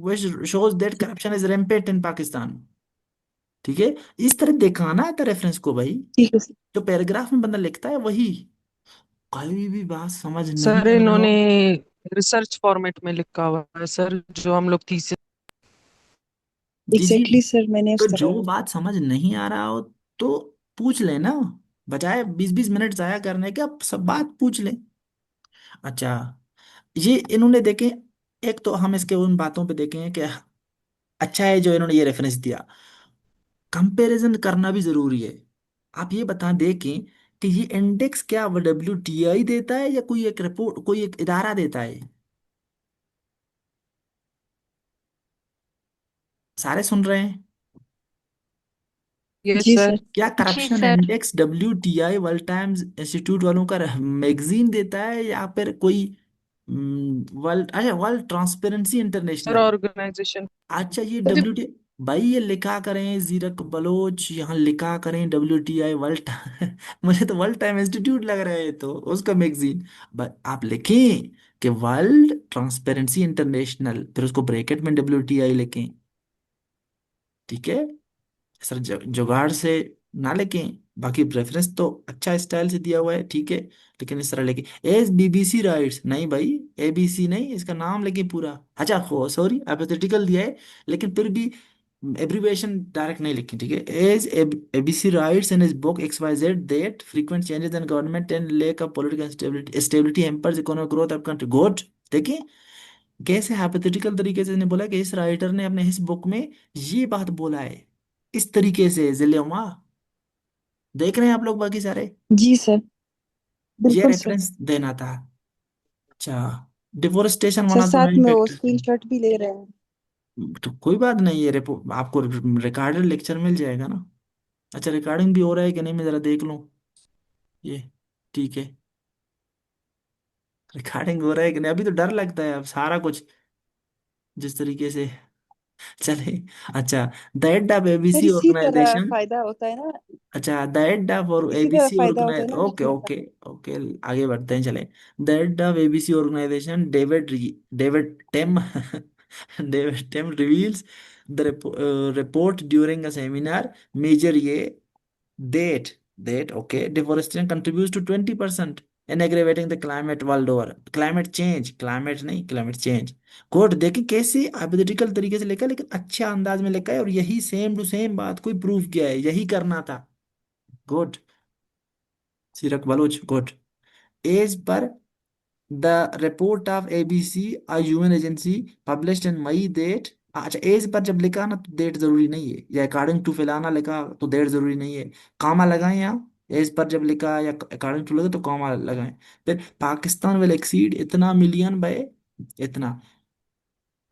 which shows that corruption is rampant in Pakistan। ठीक है, इस तरह दिखाना है था रेफरेंस को भाई। ठीक है सर। जो पैराग्राफ में बंदा लिखता है वही, कोई भी बात समझ नहीं सर आ रहा हो। इन्होंने रिसर्च फॉर्मेट में लिखा हुआ है सर, जो हम लोग थीसिस। जी जी। एग्जैक्टली सर, मैंने तो उस तरह। जो बात समझ नहीं आ रहा हो तो पूछ लेना, बजाय 20-20 मिनट जाया करने के आप सब बात पूछ लें। अच्छा, ये इन्होंने देखे, एक तो हम इसके उन बातों पे देखें कि अच्छा है जो इन्होंने ये रेफरेंस दिया, कंपैरिजन करना भी जरूरी है। आप ये बता दें कि ये इंडेक्स क्या वो WTI देता है या कोई एक रिपोर्ट, कोई एक इदारा देता है। सारे सुन रहे हैं। यस जी सर। सर। क्या जी corruption sir. Index WTI world times institute वालों का मैगजीन देता है, या फिर कोई वर्ल्ड, अच्छा world transparency sir international. Organization. अच्छा ये सर भाई ये लिखा करें जीरक बलोच, यहाँ लिखा करें WTI वर्ल्ड मुझे तो वर्ल्ड टाइम इंस्टीट्यूट लग रहा है तो उसका मैगजीन। बट आप लिखें कि वर्ल्ड ट्रांसपेरेंसी इंटरनेशनल, फिर उसको ब्रैकेट में WTI लिखें, ठीक है। सर जुगाड़ से ना लिखें, बाकी रेफरेंस तो अच्छा स्टाइल से दिया हुआ है, ठीक है, लेकिन इस तरह लिखें एज BBC राइट्स, नहीं भाई, ABC नहीं, इसका नाम लिखे पूरा। अच्छा हो सॉरी एपिथेटिकल दिया है, लेकिन फिर भी एब्रीविएशन डायरेक्ट नहीं लिखी, ठीक है। As ABC writes in his book XYZ that frequent changes in government and lack of political stability hampers economic growth of country, good. देखिए कैसे हाइपोथेटिकल तरीके से इसने बोला कि इस राइटर ने अपने इस बुक में ये बात बोला है, इस तरीके से जिले, देख रहे हैं आप लोग बाकी सारे। जी सर। ये बिल्कुल सर। रेफरेंस देना था। अच्छा, deforestation sir one of the साथ मेन में वो फैक्टर। स्क्रीनशॉट भी ले रहे हैं। तो कोई बात नहीं, ये आपको रिकॉर्डेड लेक्चर मिल जाएगा ना। अच्छा रिकॉर्डिंग भी हो रहा है कि नहीं, मैं जरा देख लूँ ये, ठीक है। रिकॉर्डिंग हो रहा है कि नहीं, अभी तो डर लगता है अब सारा कुछ जिस तरीके से चले। अच्छा, the head of sir ABC इसी तरह ऑर्गेनाइजेशन। फायदा होता है ना। अच्छा, द हेड ऑफ और इसी तरह ABC फायदा होता है ऑर्गेनाइज, ना ओके लिखने का। ओके ओके, आगे बढ़ते हैं चले। The head of ABC organization David Tem David Tem reveals the report during a seminar major ये, date date okay, deforestation contributes to 20%। In aggravating the climate world over, climate change, climate नहीं climate change. Good, देखिए कैसे hypothetical तरीके से लिखा है लेकिन अच्छे अंदाज में लिखा है, और यही सेम टू सेम बात कोई प्रूफ किया है, यही करना था। Good, Sirak Baloch, good. As पर the report of ABC, a UN agency, published in May date. अच्छा, एज पर जब लिखा ना तो डेट जरूरी नहीं है, या अकॉर्डिंग टू फलाना लिखा तो डेट जरूरी नहीं है। कॉमा लगाएं यहाँ, एज पर जब लिखा या अकॉर्डिंग टू लगा तो कॉमा लगाएं। फिर पाकिस्तान विल एक्सीड इतना मिलियन बाय इतना।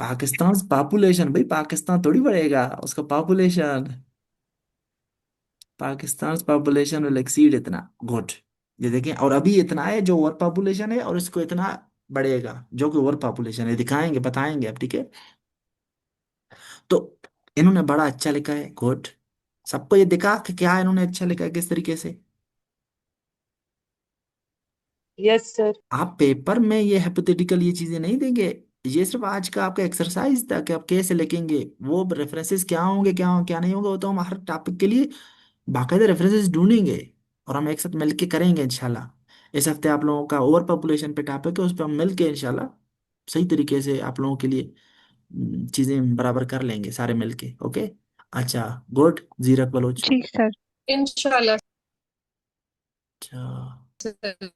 पाकिस्तान पॉपुलेशन, भाई पाकिस्तान थोड़ी बढ़ेगा, उसका population, Pakistan population will exceed इतना। गुड, ये देखें, और अभी इतना है जो ओवर पॉपुलेशन है, और इसको इतना बढ़ेगा जो कि ओवर पॉपुलेशन है, दिखाएंगे बताएंगे अब, ठीक है। तो इन्होंने बड़ा अच्छा लिखा है। गुड, सबको ये दिखा कि क्या इन्होंने अच्छा लिखा है किस तरीके से। Yes sir. आप पेपर में ये हाइपोथेटिकल ये चीजें नहीं देंगे, ये सिर्फ आज का आपका एक्सरसाइज था कि आप कैसे लिखेंगे। वो रेफरेंसेस क्या होंगे, क्या क्या नहीं होंगे, वो तो हम हर टॉपिक के लिए बाकायदा रेफरेंसेस ढूंढेंगे, और हम एक साथ मिलके करेंगे इंशाल्लाह। इस हफ्ते आप लोगों का ओवर पॉपुलेशन पे टॉपिक है, उस पर हम मिलके इंशाल्लाह सही तरीके से आप लोगों के लिए चीजें बराबर कर लेंगे सारे मिलके। ओके, अच्छा, गुड, जीरक बलोच। जी सर। इंशाल्लाह अच्छा, सर।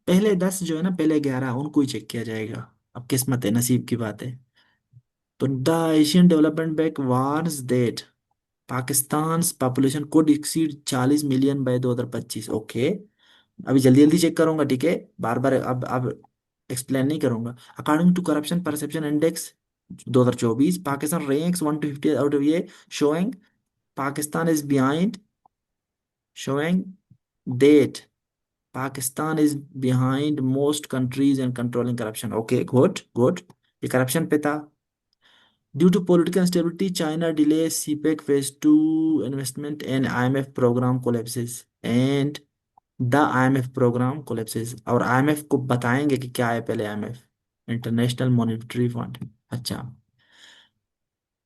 पहले 10 जो है ना, पहले 11 उनको ही चेक किया जाएगा, अब किस्मत है, नसीब की बात है। तो the Asian development bank warns that Pakistan population code exceed 40 million bye 2025। Okay, अभी जल्दी जल्दी चेक करूंगा, ठीक है, बार बार अब एक्सप्लेन नहीं करूंगा। According to corruption perception index 2024, Pakistan ranks 1 to 50 out of ये, showing Pakistan is behind, showing that Pakistan is behind most countries in controlling corruption. Okay, good good, ये करप्शन पे था। Due to political instability, China delays CPEC Phase 2 investment and IMF program collapses. And the IMF program collapses. और IMF को बताएंगे कि क्या है पहले। IMF, international monetary fund. अच्छा,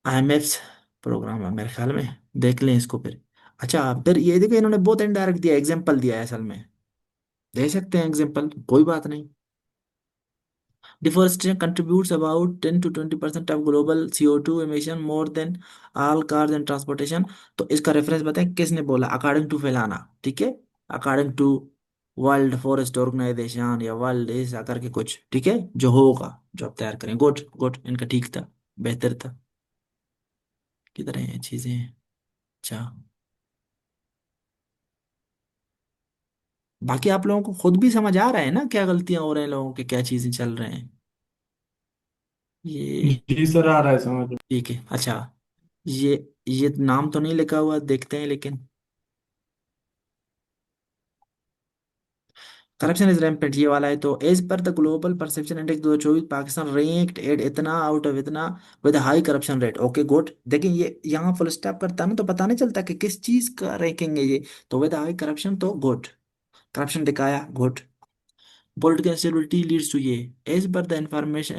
IMF प्रोग्राम है मेरे ख्याल में, देख लें इसको फिर। अच्छा, फिर ये देखो इन्होंने बहुत इनडायरेक्ट दिया, एग्जाम्पल दिया है असल में, दे सकते हैं एग्जाम्पल, कोई बात नहीं। Deforestation contributes about 10 to 20% of global CO2 emission, more than all cars and transportation। तो इसका रेफरेंस बताएं किसने बोला, अकॉर्डिंग टू फैलाना, ठीक है, according to world forest organization या वर्ल्ड इस आकर के कुछ, ठीक है, जो होगा जो आप तैयार करें। गुड गुड, इनका ठीक था, बेहतर था। किधर है ये चीजें। अच्छा, बाकी आप लोगों को खुद भी समझ आ रहा है ना क्या गलतियां हो रही हैं लोगों के, क्या चीजें चल रहे हैं ये। जी सर, आ रहा है समझ। ठीक है, अच्छा, ये ये नाम तो नहीं लिखा हुआ, देखते हैं लेकिन। करप्शन इज रैम्पेंट, ये वाला है। तो एज पर the global perception index 2024, Pakistan ranked at इतना आउट ऑफ इतना with high corruption rate. Okay, good, देखिए ये यहाँ फुल स्टॉप करता ना तो पता नहीं चलता कि किस चीज का रैंकिंग है ये। तो विद हाई करप्शन, तो गुड, करप्शन दिखाया, good. Political instability leads to ये, as per the information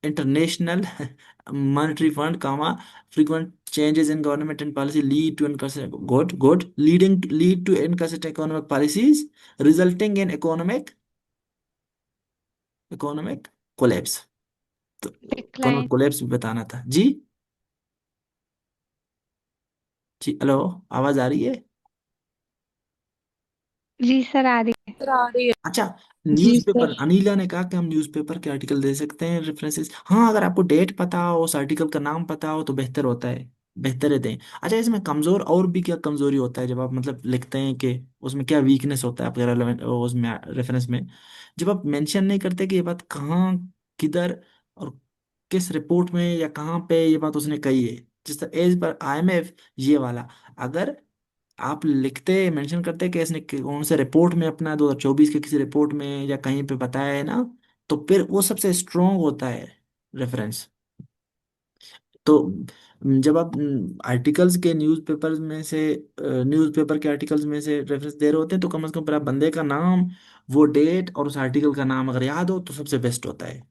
international monetary fund, comma, frequent changes in government and policy lead to inconsistent, lead to inconsistent economic policies, resulting in economic collapse। तो economic decline. Collapse भी बताना था जी। जी, hello, आवाज आ रही है। जी sir, आ रही है। Sir आ रही है। अच्छा, जी न्यूज़पेपर, सर। अनीला ने कहा कि हम न्यूज़पेपर के आर्टिकल दे सकते हैं रेफरेंसेस। हाँ, अगर आपको डेट पता हो, उस आर्टिकल का नाम पता हो तो बेहतर होता है, बेहतर है दें। अच्छा, इसमें कमजोर और भी क्या कमजोरी होता है जब आप मतलब लिखते हैं कि उसमें क्या वीकनेस होता है आपके रेलेवेंट उसमें रेफरेंस में, जब आप मेंशन नहीं करते कि ये बात कहाँ, किधर, और किस रिपोर्ट में या कहाँ पे ये बात उसने कही है। जिस तरह एज पर IMF, ये वाला, अगर आप लिखते मेंशन करते कि इसने कौन से रिपोर्ट में अपना 2024 के किसी रिपोर्ट में या कहीं पे बताया है ना, तो फिर वो सबसे स्ट्रोंग होता है रेफरेंस। तो जब आप आर्टिकल्स के न्यूज़पेपर में से न्यूज़पेपर के आर्टिकल्स में से रेफरेंस दे रहे होते हैं तो कम से कम फिर आप बंदे का नाम, वो डेट और उस आर्टिकल का नाम अगर याद हो तो सबसे बेस्ट होता है,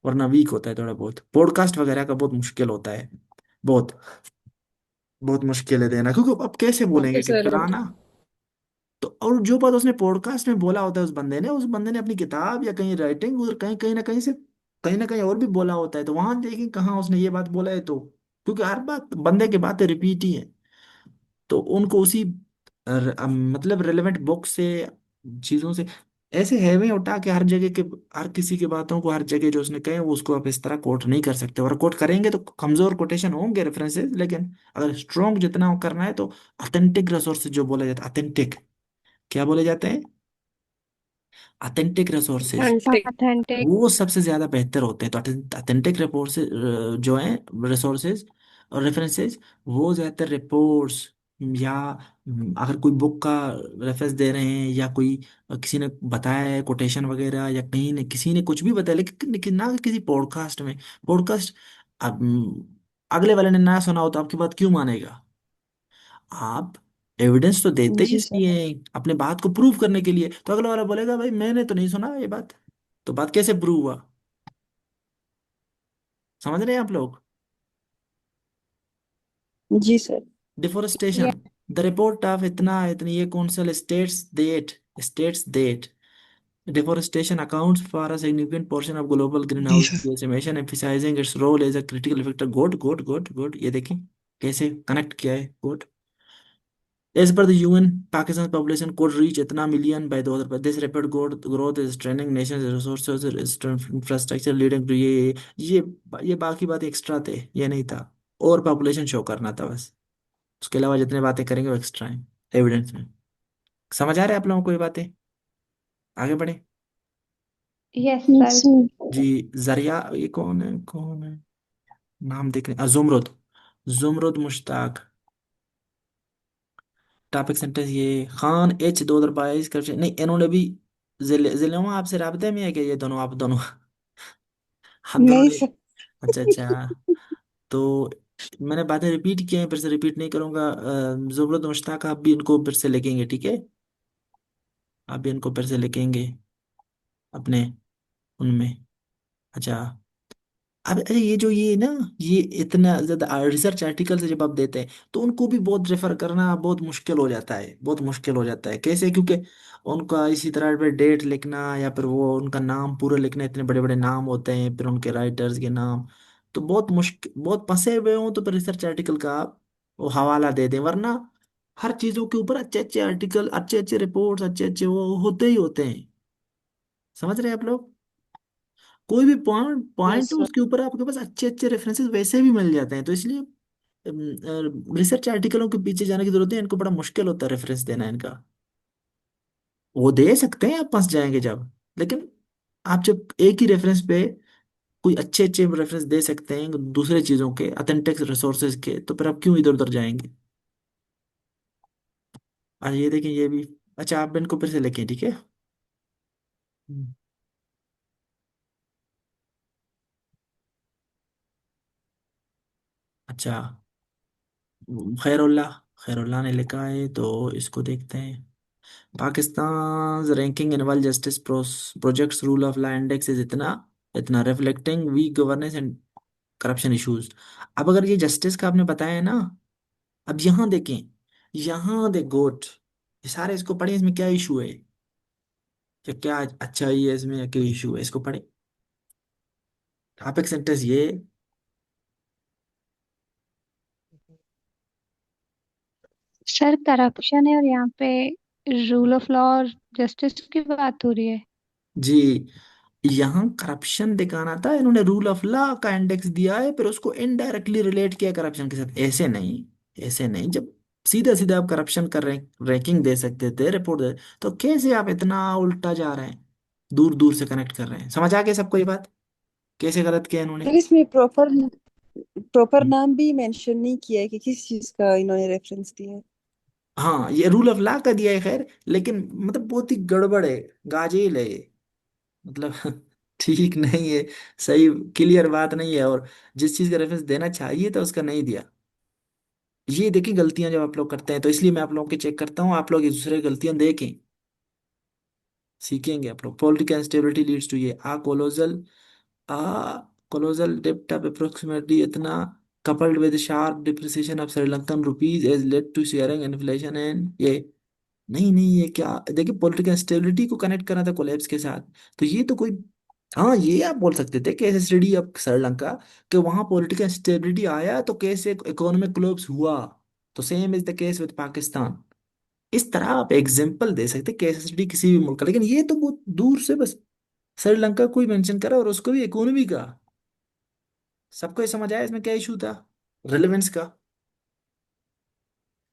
वरना वीक होता है थोड़ा बहुत। पॉडकास्ट वगैरह का बहुत मुश्किल होता है, बहुत बहुत मुश्किल है देना, क्योंकि अब कैसे ओके बोलेंगे कि सर। फलाना तो और जो बात उसने पॉडकास्ट में बोला होता है उस बंदे ने अपनी किताब या कहीं राइटिंग और कहीं कहीं ना कहीं और भी बोला होता है, तो वहां देखें कहाँ उसने ये बात बोला है। तो क्योंकि हर बात बंदे की बातें रिपीट ही है, तो उनको उसी मतलब रेलेवेंट बुक से, चीजों से, ऐसे हैवे उठा के हर जगह के, हर किसी की बातों को हर जगह जो उसने कहे वो उसको आप इस तरह कोट नहीं कर सकते। और कोट करेंगे तो कमजोर कोटेशन होंगे रेफरेंसेस, लेकिन अगर स्ट्रॉन्ग जितना करना है तो ऑथेंटिक रिसोर्सेज जो बोले जाते हैं, ऑथेंटिक, क्या बोले जाते हैं, ऑथेंटिक रिसोर्सेज, ऑथेंटिक। वो सबसे ज्यादा बेहतर होते हैं। तो ऑथेंटिक रिपोर्ट्स जो हैं, रिसोर्सेज और रेफरेंसेस, वो ज्यादातर रिपोर्ट्स या अगर कोई बुक का रेफरेंस दे रहे हैं या कोई किसी ने बताया है कोटेशन वगैरह, या कहीं ने किसी ने कुछ भी बताया, लेकिन ना किसी पॉडकास्ट में। पॉडकास्ट, अब अगले वाले ने ना सुना हो तो आपकी बात क्यों मानेगा? आप एविडेंस तो देते ही जी सर। इसलिए हैं, अपने बात को प्रूव करने के लिए। तो अगला वाला बोलेगा भाई मैंने तो नहीं सुना ये बात, तो बात कैसे प्रूव हुआ? समझ रहे हैं आप लोग? जी सर। डिफोरेस्टेशन, द रिपोर्ट ऑफ इतना इतनी ये council states that deforestation accounts for a significant portion of global जी greenhouse सर। gas emission, emphasizing its role as a critical factor. Good, ये देखें कैसे कनेक्ट किया है good. As per the UN, Pakistan's population could reach इतना million by 2005. This rapid growth is straining nations' resources, infrastructure, leading to ये ये बाकी बातें एक्स्ट्रा थे, ये नहीं था। और पॉपुलेशन शो करना था बस, उसके अलावा जितने बातें करेंगे वो एक्स्ट्रा है एविडेंस में। समझ आ रहा है आप लोगों को ये बातें? आगे बढ़े। Yes yes sir. सर। जी, जरिया, ये कौन है नाम देख रहे हैं, जुमरुद, जुमरुद मुश्ताक। टॉपिक सेंटेंस ये खान H 2022 करप्शन नहीं, इन्होंने भी जिले में आपसे राबते में है क्या ये दोनों, आप दोनों हम दोनों नहीं ने? सर। अच्छा अच्छा, तो मैंने बातें रिपीट की हैं, फिर से रिपीट नहीं करूंगा। जुमरुद मुश्ताक, आप भी इनको फिर से लिखेंगे, ठीक है? आप भी इनको फिर से लिखेंगे अपने उनमें। अच्छा, अब अरे ये जो ये ना, ये इतना ज्यादा रिसर्च आर्टिकल से जब आप देते हैं तो उनको भी बहुत रेफर करना बहुत मुश्किल हो जाता है, बहुत मुश्किल हो जाता है। कैसे? क्योंकि उनका इसी तरह पे डेट लिखना या फिर वो उनका नाम पूरा लिखना, इतने बड़े बड़े नाम होते हैं, फिर उनके राइटर्स के नाम, तो बहुत मुश्किल, बहुत फंसे हुए हों तो फिर रिसर्च आर्टिकल का आप वो हवाला दे दें। वरना हर चीजों के ऊपर अच्छे अच्छे आर्टिकल, अच्छे अच्छे रिपोर्ट्स, अच्छे अच्छे वो होते ही होते हैं। समझ रहे हैं आप लोग? कोई भी पॉइंट यस पॉइंट सर। उसके ऊपर आपके पास अच्छे अच्छे रेफरेंसेस वैसे भी मिल जाते हैं। तो इसलिए रिसर्च आर्टिकलों के पीछे जाने की जरूरत है, इनको बड़ा मुश्किल होता है रेफरेंस देना इनका। वो दे सकते हैं, आप फंस जाएंगे जब, लेकिन आप जब एक ही रेफरेंस पे कोई अच्छे अच्छे रेफरेंस दे सकते हैं दूसरे चीजों के, ऑथेंटिक रिसोर्सेज के, तो फिर आप क्यों इधर उधर जाएंगे? आज ये देखें ये भी। अच्छा, आप इनको फिर से लिखें, ठीक है? हम्म, अच्छा, खैरुल्ला, खैरुल्ला ने लिखा है तो इसको देखते हैं। Pakistan's ranking in World Justice Project's Rule of Law Index is इतना इतना reflecting weak governance and corruption issues। अब अगर ये जस्टिस का आपने बताया है ना, अब यहाँ देखें, यहाँ दे गोट, ये सारे इसको पढ़े, इसमें क्या इशू है या क्या अच्छा ही है इसमें, या क्या इशू है, इसको पढ़े। टॉपिक सेंटेंस ये, सर करप्शन है और यहाँ पे रूल ऑफ लॉ और जस्टिस की बात हो रही है। जी, यहाँ करप्शन दिखाना था, इन्होंने रूल ऑफ लॉ का इंडेक्स दिया है, फिर उसको इनडायरेक्टली रिलेट किया करप्शन के साथ। ऐसे नहीं, ऐसे नहीं, जब सीधा सीधा आप करप्शन कर रहे रैंकिंग दे सकते थे, रिपोर्ट दे, तो कैसे आप इतना उल्टा जा रहे हैं, दूर दूर से कनेक्ट कर रहे हैं? समझ आ गया सबको ये बात, कैसे गलत किया इन्होंने? सर इसमें प्रॉपर प्रॉपर हम्म। नाम भी मेंशन नहीं किया है कि किस चीज का इन्होंने रेफरेंस दिया है। हाँ, ये रूल ऑफ लॉ का दिया है खैर, लेकिन मतलब बहुत ही गड़बड़ है, गाजेल है ये, मतलब ठीक नहीं है, सही क्लियर बात नहीं है, और जिस चीज का रेफरेंस देना चाहिए था उसका नहीं दिया। ये देखिए गलतियां जब आप लोग करते हैं, तो इसलिए मैं आप लोगों के चेक करता हूँ, आप लोग एक दूसरे की गलतियां देखें, सीखेंगे आप लोग। पॉलिटिकल इंस्टेबिलिटी लीड्स टू ये आ कोलोजल डेप्ट ऑफ अप्रोक्सीमेटली इतना, coupled with sharp depreciation of Sri Lankan rupees has led to shearing inflation and ये नहीं नहीं, ये क्या, देखिए पॉलिटिकल स्टेबिलिटी को कनेक्ट करना था कोलैप्स के साथ। तो ये तो कोई, हाँ ये आप बोल सकते थे केस स्टडी ऑफ श्रीलंका, कि वहां पॉलिटिकल स्टेबिलिटी आया तो कैसे इकोनॉमिक कोलैप्स हुआ। तो same is the case with Pakistan. इस तरह आप एग्जांपल दे सकते केस स्टडी किसी भी मुल्क का, लेकिन ये तो बहुत दूर से बस श्रीलंका को ही मेंशन करा, और उसको भी इकोनॉमी का। सबको ये समझ आया इसमें क्या इशू था, रेलेवेंस का।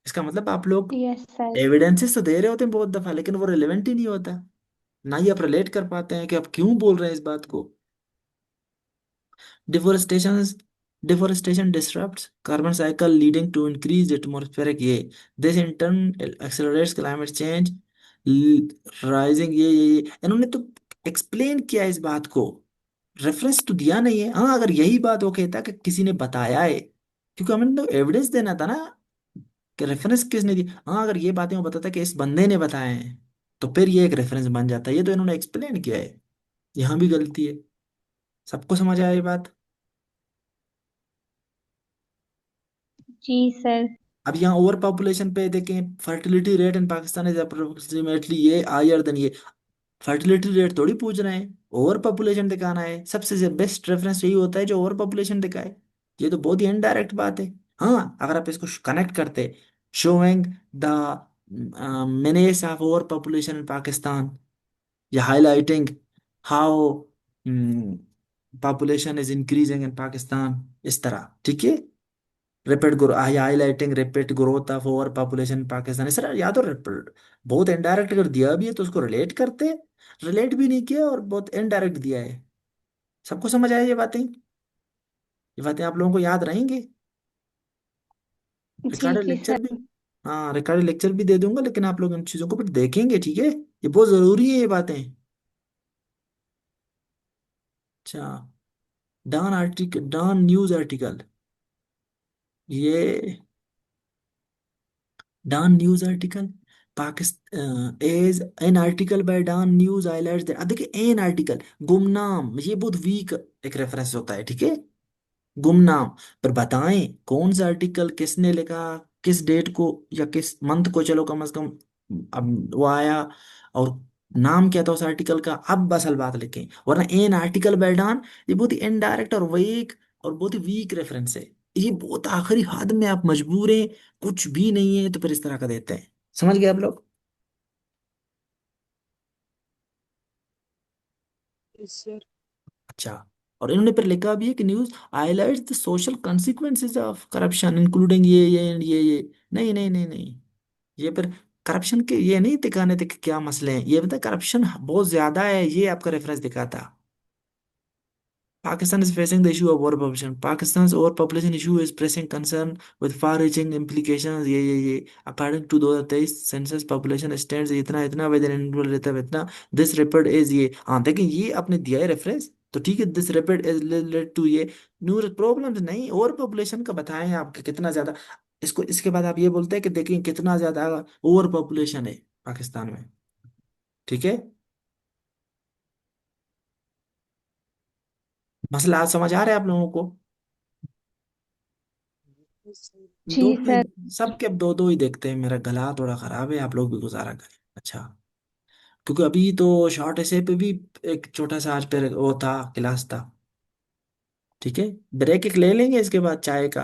इसका मतलब आप लोग यस सर। एविडेंसेस तो दे रहे होते हैं बहुत दफा, लेकिन वो रिलेवेंट ही नहीं होता। ना ही आप रिलेट कर पाते हैं कि आप क्यों बोल रहे हैं इस बात को। Deforestation deforestation disrupts carbon cycle leading to increased atmospheric ये this in turn accelerates climate change rising ये इन्होंने तो एक्सप्लेन किया इस बात को, रेफरेंस तो दिया नहीं है। हाँ अगर यही बात वो कहता कि किसी ने बताया है, क्योंकि हमें तो एविडेंस देना था ना, कि रेफरेंस किसने दिया। हाँ अगर ये बातें वो बताता कि इस बंदे ने बताए हैं, तो फिर ये एक रेफरेंस बन जाता है। ये तो इन्होंने एक्सप्लेन किया है, यहाँ भी गलती है। सबको समझ आया ये बात। जी सर। अब यहाँ ओवर पॉपुलेशन पे देखें, fertility rate in Pakistan is approximately ये हायर देन ये। फर्टिलिटी रेट थोड़ी पूछ रहे हैं, ओवर पॉपुलेशन दिखाना है। सबसे बेस्ट रेफरेंस यही होता है जो ओवर पॉपुलेशन दिखाए। ये तो बहुत ही इनडायरेक्ट बात है। हाँ अगर आप इसको कनेक्ट करते, showing the menace of over population in Pakistan, या highlighting how population is increasing in Pakistan, इस तरह, ठीक है। Rapid grow highlighting rapid growth of over population Pakistan, sir या तो बहुत इनडायरेक्ट कर दिया भी है तो उसको रिलेट करते, रिलेट भी नहीं किया और बहुत इनडायरेक्ट दिया है। सबको समझ आया ये बातें आप लोगों को याद रहेंगी। जी रिकॉर्डेड जी लेक्चर भी, सर। हाँ रिकॉर्डेड लेक्चर भी दे दूंगा, लेकिन आप लोग इन चीज़ों को फिर देखेंगे, ठीक है। ये बहुत ज़रूरी है ये बातें। अच्छा, डॉन न्यूज़ आर्टिकल, ये Dawn news article Pakistan as an article by Dawn news highlights that, देखिए एन आर्टिकल, गुमनाम, ये बहुत वीक एक रेफरेंस होता है, ठीक है। गुमनाम, पर बताएं कौन सा आर्टिकल किसने लिखा, किस डेट को या किस मंथ को, चलो कम से कम अब वो आया, और नाम क्या था उस आर्टिकल का, अब असल बात लिखें। वरना एन आर्टिकल बाय डॉन, ये बहुत ही इनडायरेक्ट और वीक और बहुत ही वीक रेफरेंस है। ये बहुत आखिरी हद में आप मजबूर हैं, कुछ भी नहीं है तो फिर इस तरह का देते हैं। समझ गए आप लोग। Yes, sir. अच्छा, और इन्होंने फिर लिखा भी है कि news highlights the social consequences of corruption including ये नहीं नहीं नहीं नहीं, ये फिर करप्शन के ये नहीं दिखाने थे कि क्या मसले हैं, ये बता करप्शन बहुत ज्यादा है, ये आपका रेफरेंस दिखाता। Pakistan is facing the issue of overpopulation. Pakistan's overpopulation issue is pressing concern with far-reaching implications. ये according to 2023 census population stands इतना इतना within individual रहता है इतना। This report is ये, हाँ देखिए ये आपने दिया है रेफरेंस तो ठीक है। This rapid is related to ये न्यू प्रॉब्लम्स, नहीं ओवर पॉपुलेशन का बताएं आपके कितना ज्यादा। इसको इसके बाद आप ये बोलते हैं कि देखिए कितना ज्यादा ओवर पॉपुलेशन है पाकिस्तान में, ठीक है। मसला आज समझ आ रहा है आप लोगों को। Yes, sir. जी दो सर। ही सबके, अब दो दो ही देखते हैं, मेरा गला थोड़ा खराब है, आप लोग भी गुजारा करें। अच्छा, क्योंकि अभी तो शॉर्ट ऐसे पे भी एक छोटा सा आज पे वो था, क्लास था, ठीक है। ब्रेक एक ले लेंगे इसके बाद चाय का,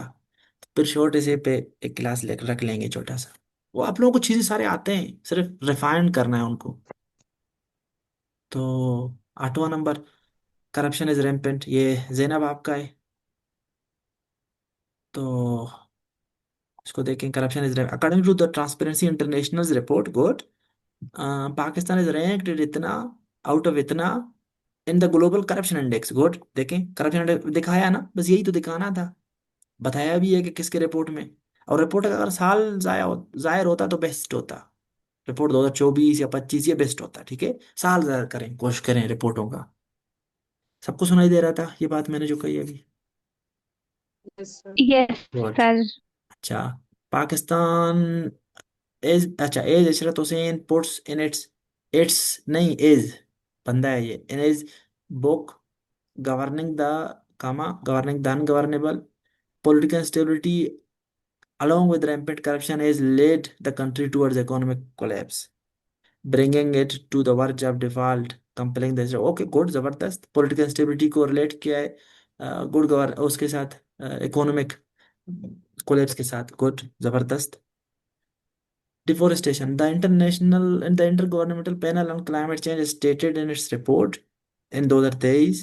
फिर शॉर्ट ऐसे पे एक क्लास ले रख लेंगे छोटा सा। वो आप लोगों को चीजें सारे आते हैं, सिर्फ रिफाइन करना है उनको। तो 8वां नंबर, करप्शन इज रेम्पेंट, ये जैनब आपका है। तो इसको देखें, corruption is according to the transparency international report good, Pakistan is ranked इतना आउट ऑफ इतना in the global corruption index. Good, देखें करप्शन इंडेक्स दिखाया ना, बस यही तो दिखाना था। बताया भी है कि किसके रिपोर्ट में। और रिपोर्ट का अगर साल जाहिर होता तो बेस्ट होता। रिपोर्ट 2024 या 25 ये बेस्ट होता, ठीक है। साल जाहिर करें, कोशिश करें रिपोर्टों का। सबको सुनाई दे रहा था ये बात मैंने जो कही अभी। Yes, sir. Yes good. Sir. अच्छा, पाकिस्तान एज, अच्छा as Ishrat Husain puts in its, its नहीं एज, बंदा है ये, in as book governing the, comma governing the ungovernable, political stability along with rampant corruption, has led the country towards economic collapse, bringing it to the verge of default, compelling the okay good जबरदस्त political stability को relate किया है good गवर उसके साथ economic collapse के साथ good जबरदस्त deforestation. The international and the intergovernmental panel on climate change stated in its report in 2023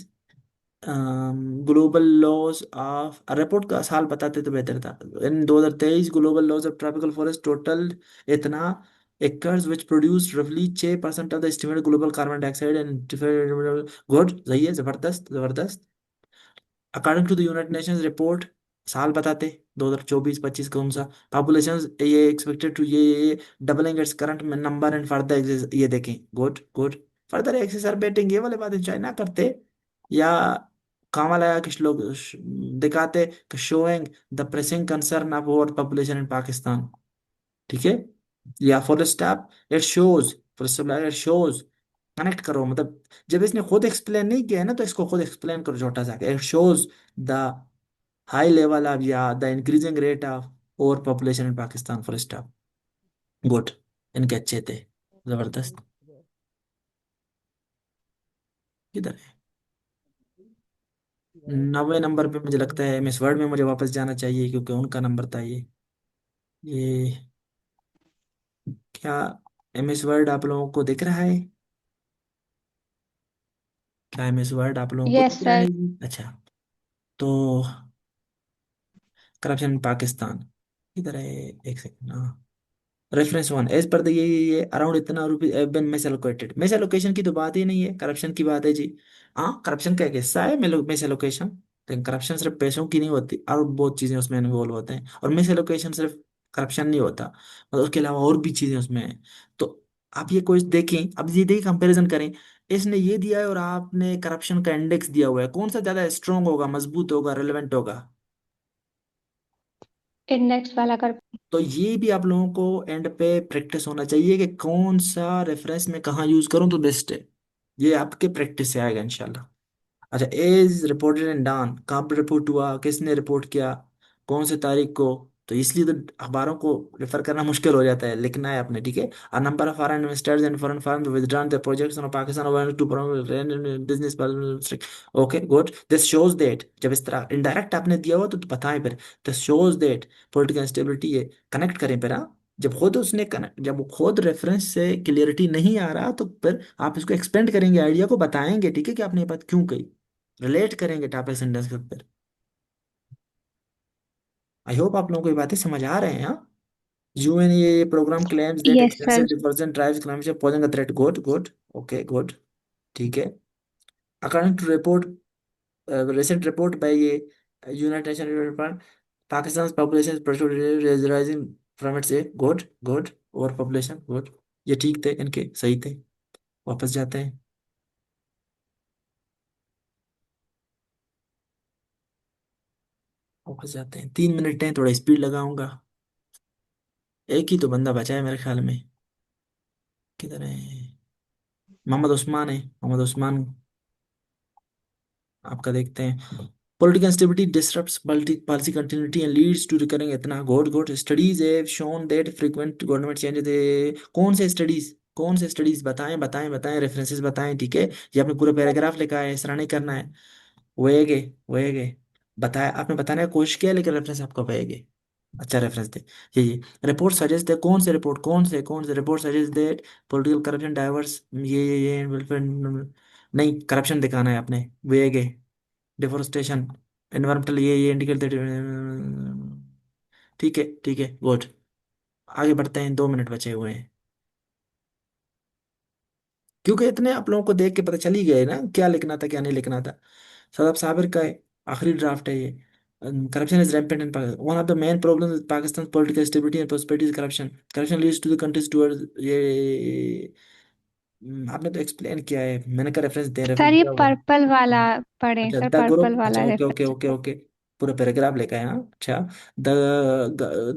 global loss of report का साल बताते तो बेहतर था in 2023 global loss of tropical forest total इतना acres which produce roughly 6% of the estimated global carbon dioxide and good सही है जबरदस्त जबरदस्त according to the United Nations report साल बताते 2024-25 कौन सा पॉपुलेशन ये एक्सपेक्टेड टू ये doubling its current number and further ये देखें गुड गुड फर्दर एक्सेसरबेटिंग ये वाले बातें चाइना करते या कामल आया कुछ लोग दिखाते कि showing the pressing concern of over population in Pakistan ठीक है या for step it shows connect करो मतलब जब इसने खुद एक्सप्लेन नहीं किया है ना तो इसको खुद एक्सप्लेन करो छोटा सा it shows the high level of या the increasing rate of over population in Pakistan for step good इनके अच्छे थे जबरदस्त किधर है 90 नंबर पे मुझे लगता है मिस वर्ल्ड में मुझे वापस जाना चाहिए क्योंकि उनका नंबर था ये क्या एम एस वर्ड आप लोगों को दिख रहा है क्या एम एस वर्ड आप लोगों को यस दिख रहा सर। है जी अच्छा तो करप्शन पाकिस्तान इधर है एक second reference one as per ये अराउंड इतना रुपये बिन मिस एलोकेटेड मिस एलोकेशन की तो बात ही नहीं है करप्शन की बात है जी हाँ करप्शन का एक हिस्सा है मिस एलोकेशन लेकिन करप्शन सिर्फ पैसों की नहीं होती और बहुत चीजें उसमें इन्वॉल्व होते हैं और मिस एलोकेशन सिर्फ करप्शन नहीं होता मतलब उसके अलावा और भी चीजें उसमें हैं तो आप ये कोई देखें अब ये देखिए कंपैरिजन करें इसने ये दिया है और आपने करप्शन का इंडेक्स दिया हुआ है कौन सा ज्यादा स्ट्रांग होगा मजबूत होगा रिलेवेंट होगा इंडेक्स वाला कर। तो ये भी आप लोगों को एंड पे प्रैक्टिस होना चाहिए कि कौन सा रेफरेंस में कहाँ यूज करूँ तो बेस्ट है ये आपके प्रैक्टिस से आएगा इंशाल्लाह अच्छा एज रिपोर्टेड इन डान कब रिपोर्ट हुआ किसने रिपोर्ट किया कौन से तारीख को तो इसलिए तो अखबारों को रेफर करना मुश्किल हो जाता है लिखना है आपने ठीक है a number of foreign investors and foreign firm withdrawn their projects on Pakistan over to business okay good this shows that जब इस तरह इनडायरेक्ट आपने दिया हुआ तो बताएं फिर this shows that political instability है कनेक्ट करें फिर हाँ जब खुद उसने कनेक्ट जब वो खुद रेफरेंस से क्लियरिटी नहीं आ रहा तो फिर आप इसको एक्सपेंड करेंगे आइडिया को बताएंगे ठीक है कि आपने ये बात क्यों कही रिलेट करेंगे टॉपिक सेंटेंस के ऊपर आई होप आप लोगों को ये बातें समझ आ रहे हैं हाँ यूएन ये program claims that yes extensive sir. Difference tribes climate posing a threat good good okay good ठीक है according to report recent report by ये United Nation development Pakistan population rising from its a good good over population good ये ठीक थे इनके सही थे वापस जाते हैं वापस जाते हैं 3 मिनट हैं थोड़ा स्पीड लगाऊंगा एक ही तो बंदा बचा है मेरे ख्याल में किधर है मोहम्मद उस्मान है मोहम्मद उस्मान आपका देखते हैं Political instability disrupts policy continuity and leads to recurring इतना घोट studies have shown that frequent government changes कौन से स्टडीज बताएं बताएं बताएं रेफरेंसेस बताएं ठीक है ये आपने पूरा पैराग्राफ लिखा है इस तरह नहीं करना है वेगे वेगे बताया आपने बताने की कोशिश किया लेकिन रेफरेंस आपका वेगे अच्छा रेफरेंस दे ये रिपोर्ट सजेस्ट है कौन से report suggest that political corruption diverse ये welfare- नहीं करप्शन दिखाना है आपने वेगे डिफोरेस्टेशन एनवायरमेंटल ये इंडिकेट दैट ठीक है गुड आगे बढ़ते हैं 2 मिनट बचे हुए हैं क्योंकि इतने आप लोगों को देख के पता चल ही गए ना क्या लिखना था क्या नहीं लिखना था सदाब साबिर का है आखिरी ड्राफ्ट है ये corruption is rampant in one of the main problems with Pakistan political stability and prosperity is corruption corruption leads to the countries towards ये आपने तो एक्सप्लेन किया है मैंने का रेफरेंस सर ये दिया हुआ है पर्पल वाला पढ़ें अच्छा सर द पर्पल ग्रुप अच्छा वाला okay okay reference. Okay okay पूरा पैराग्राफ लेकर आए हाँ अच्छा the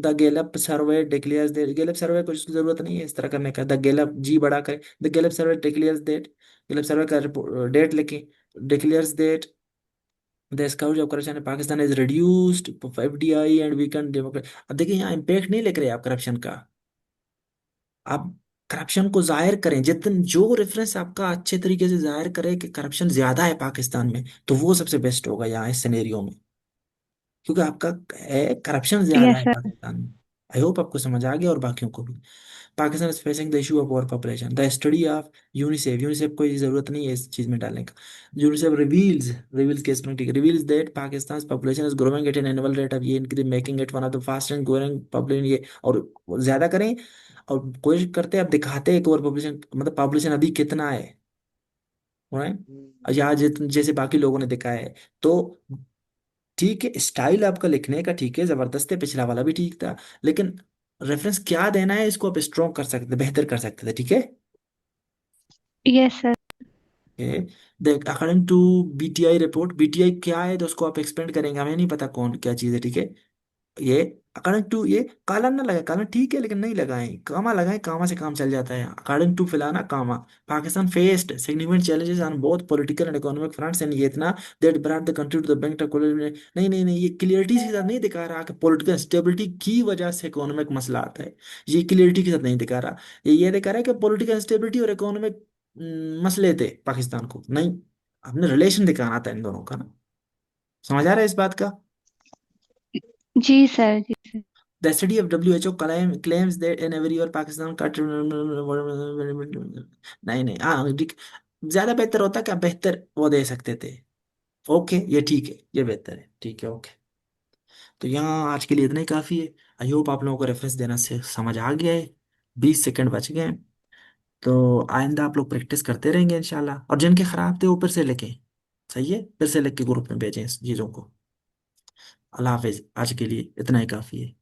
the Gallup survey declares that Gallup survey कुछ उसकी जरूरत नहीं है इस तरह करने का द गेलप जी बड़ा करे the Gallup survey declares that Gallup सर्वे का डेट लिखें declares that the scout of corruption in Pakistan is reduced FDI and weekend democracy. अब देखिए यहाँ इम्पैक्ट नहीं लिख रहे आप करप्शन का, आप करप्शन को जाहिर करें, जितन जो रेफरेंस आपका अच्छे तरीके से जाहिर करे कि करप्शन ज्यादा है पाकिस्तान में, तो वो सबसे बेस्ट होगा यहाँ इस सिनेरियो में, क्योंकि आपका है करप्शन ज्यादा यस है सर। पाकिस्तान में। आई होप आपको समझ आ गया और बाकियों को भी। Pakistan is facing the issue of over population, the study of UNICEF, UNICEF को ये जरूरत नहीं है इस चीज में डालने का। यूनिसेफ रिवील्स के इसमें ठीक है, reveals that Pakistan population is growing at an annual rate of ये increase making it one of the fastest growing population, ये और ज्यादा करें और कोशिश करते हैं, अब दिखाते हैं कि ओवर पॉपुलेशन मतलब पॉपुलेशन अभी कितना है, या जैसे बाकी लोगों ने दिखाया है। तो ठीक है, स्टाइल आपका लिखने का ठीक है, जबरदस्त है, पिछला वाला भी ठीक था, लेकिन रेफरेंस क्या देना है इसको आप स्ट्रॉन्ग कर सकते थे, बेहतर कर सकते थे, ठीक है। Yes sir. देख according to BTI report, BTI क्या है तो उसको आप एक्सपेंड करेंगे, हमें नहीं पता कौन क्या चीज़ है, ठीक है। ये अकॉर्डिंग टू, ये काला ना लगाए, काला ठीक है लेकिन नहीं लगाएं, कामा लगाएं, कामा से काम चल जाता है। अकॉर्डिंग टू फिलाना कामा, Pakistan faced significant challenges on both political and economic fronts and ये इतना that brought the country to the bank of, नहीं नहीं नहीं, ये क्लियरिटी के साथ नहीं दिखा रहा कि पॉलिटिकल स्टेबिलिटी की वजह से इकोनॉमिक मसला आता है, ये क्लियरिटी के साथ नहीं दिखा रहा। ये दिखा रहा है कि पॉलिटिकल स्टेबिलिटी और इकोनॉमिक मसले थे पाकिस्तान को, नहीं, अपने रिलेशन दिखाना था इन दोनों का ना। समझ आ रहा है इस बात का? जी सर। जी sir. The study of WHO claims that in every year Pakistan cut नहीं नहीं, हाँ ठीक, ज्यादा बेहतर होता क्या, बेहतर वो दे सकते थे। ओके ये ठीक है, ये बेहतर है, ठीक है ओके। तो यहाँ आज के लिए इतना ही काफी है। आई होप आप लोगों को रेफरेंस देना से समझ आ गया है। 20 सेकंड बच गए हैं, तो आइंदा आप लोग प्रैक्टिस करते रहेंगे इंशाल्लाह, और जिनके खराब थे वो फिर से लिखें, सही है, फिर से लिख के ग्रुप में भेजें इस चीजों को। अल्लाह हाफिज, आज के लिए इतना ही काफी है।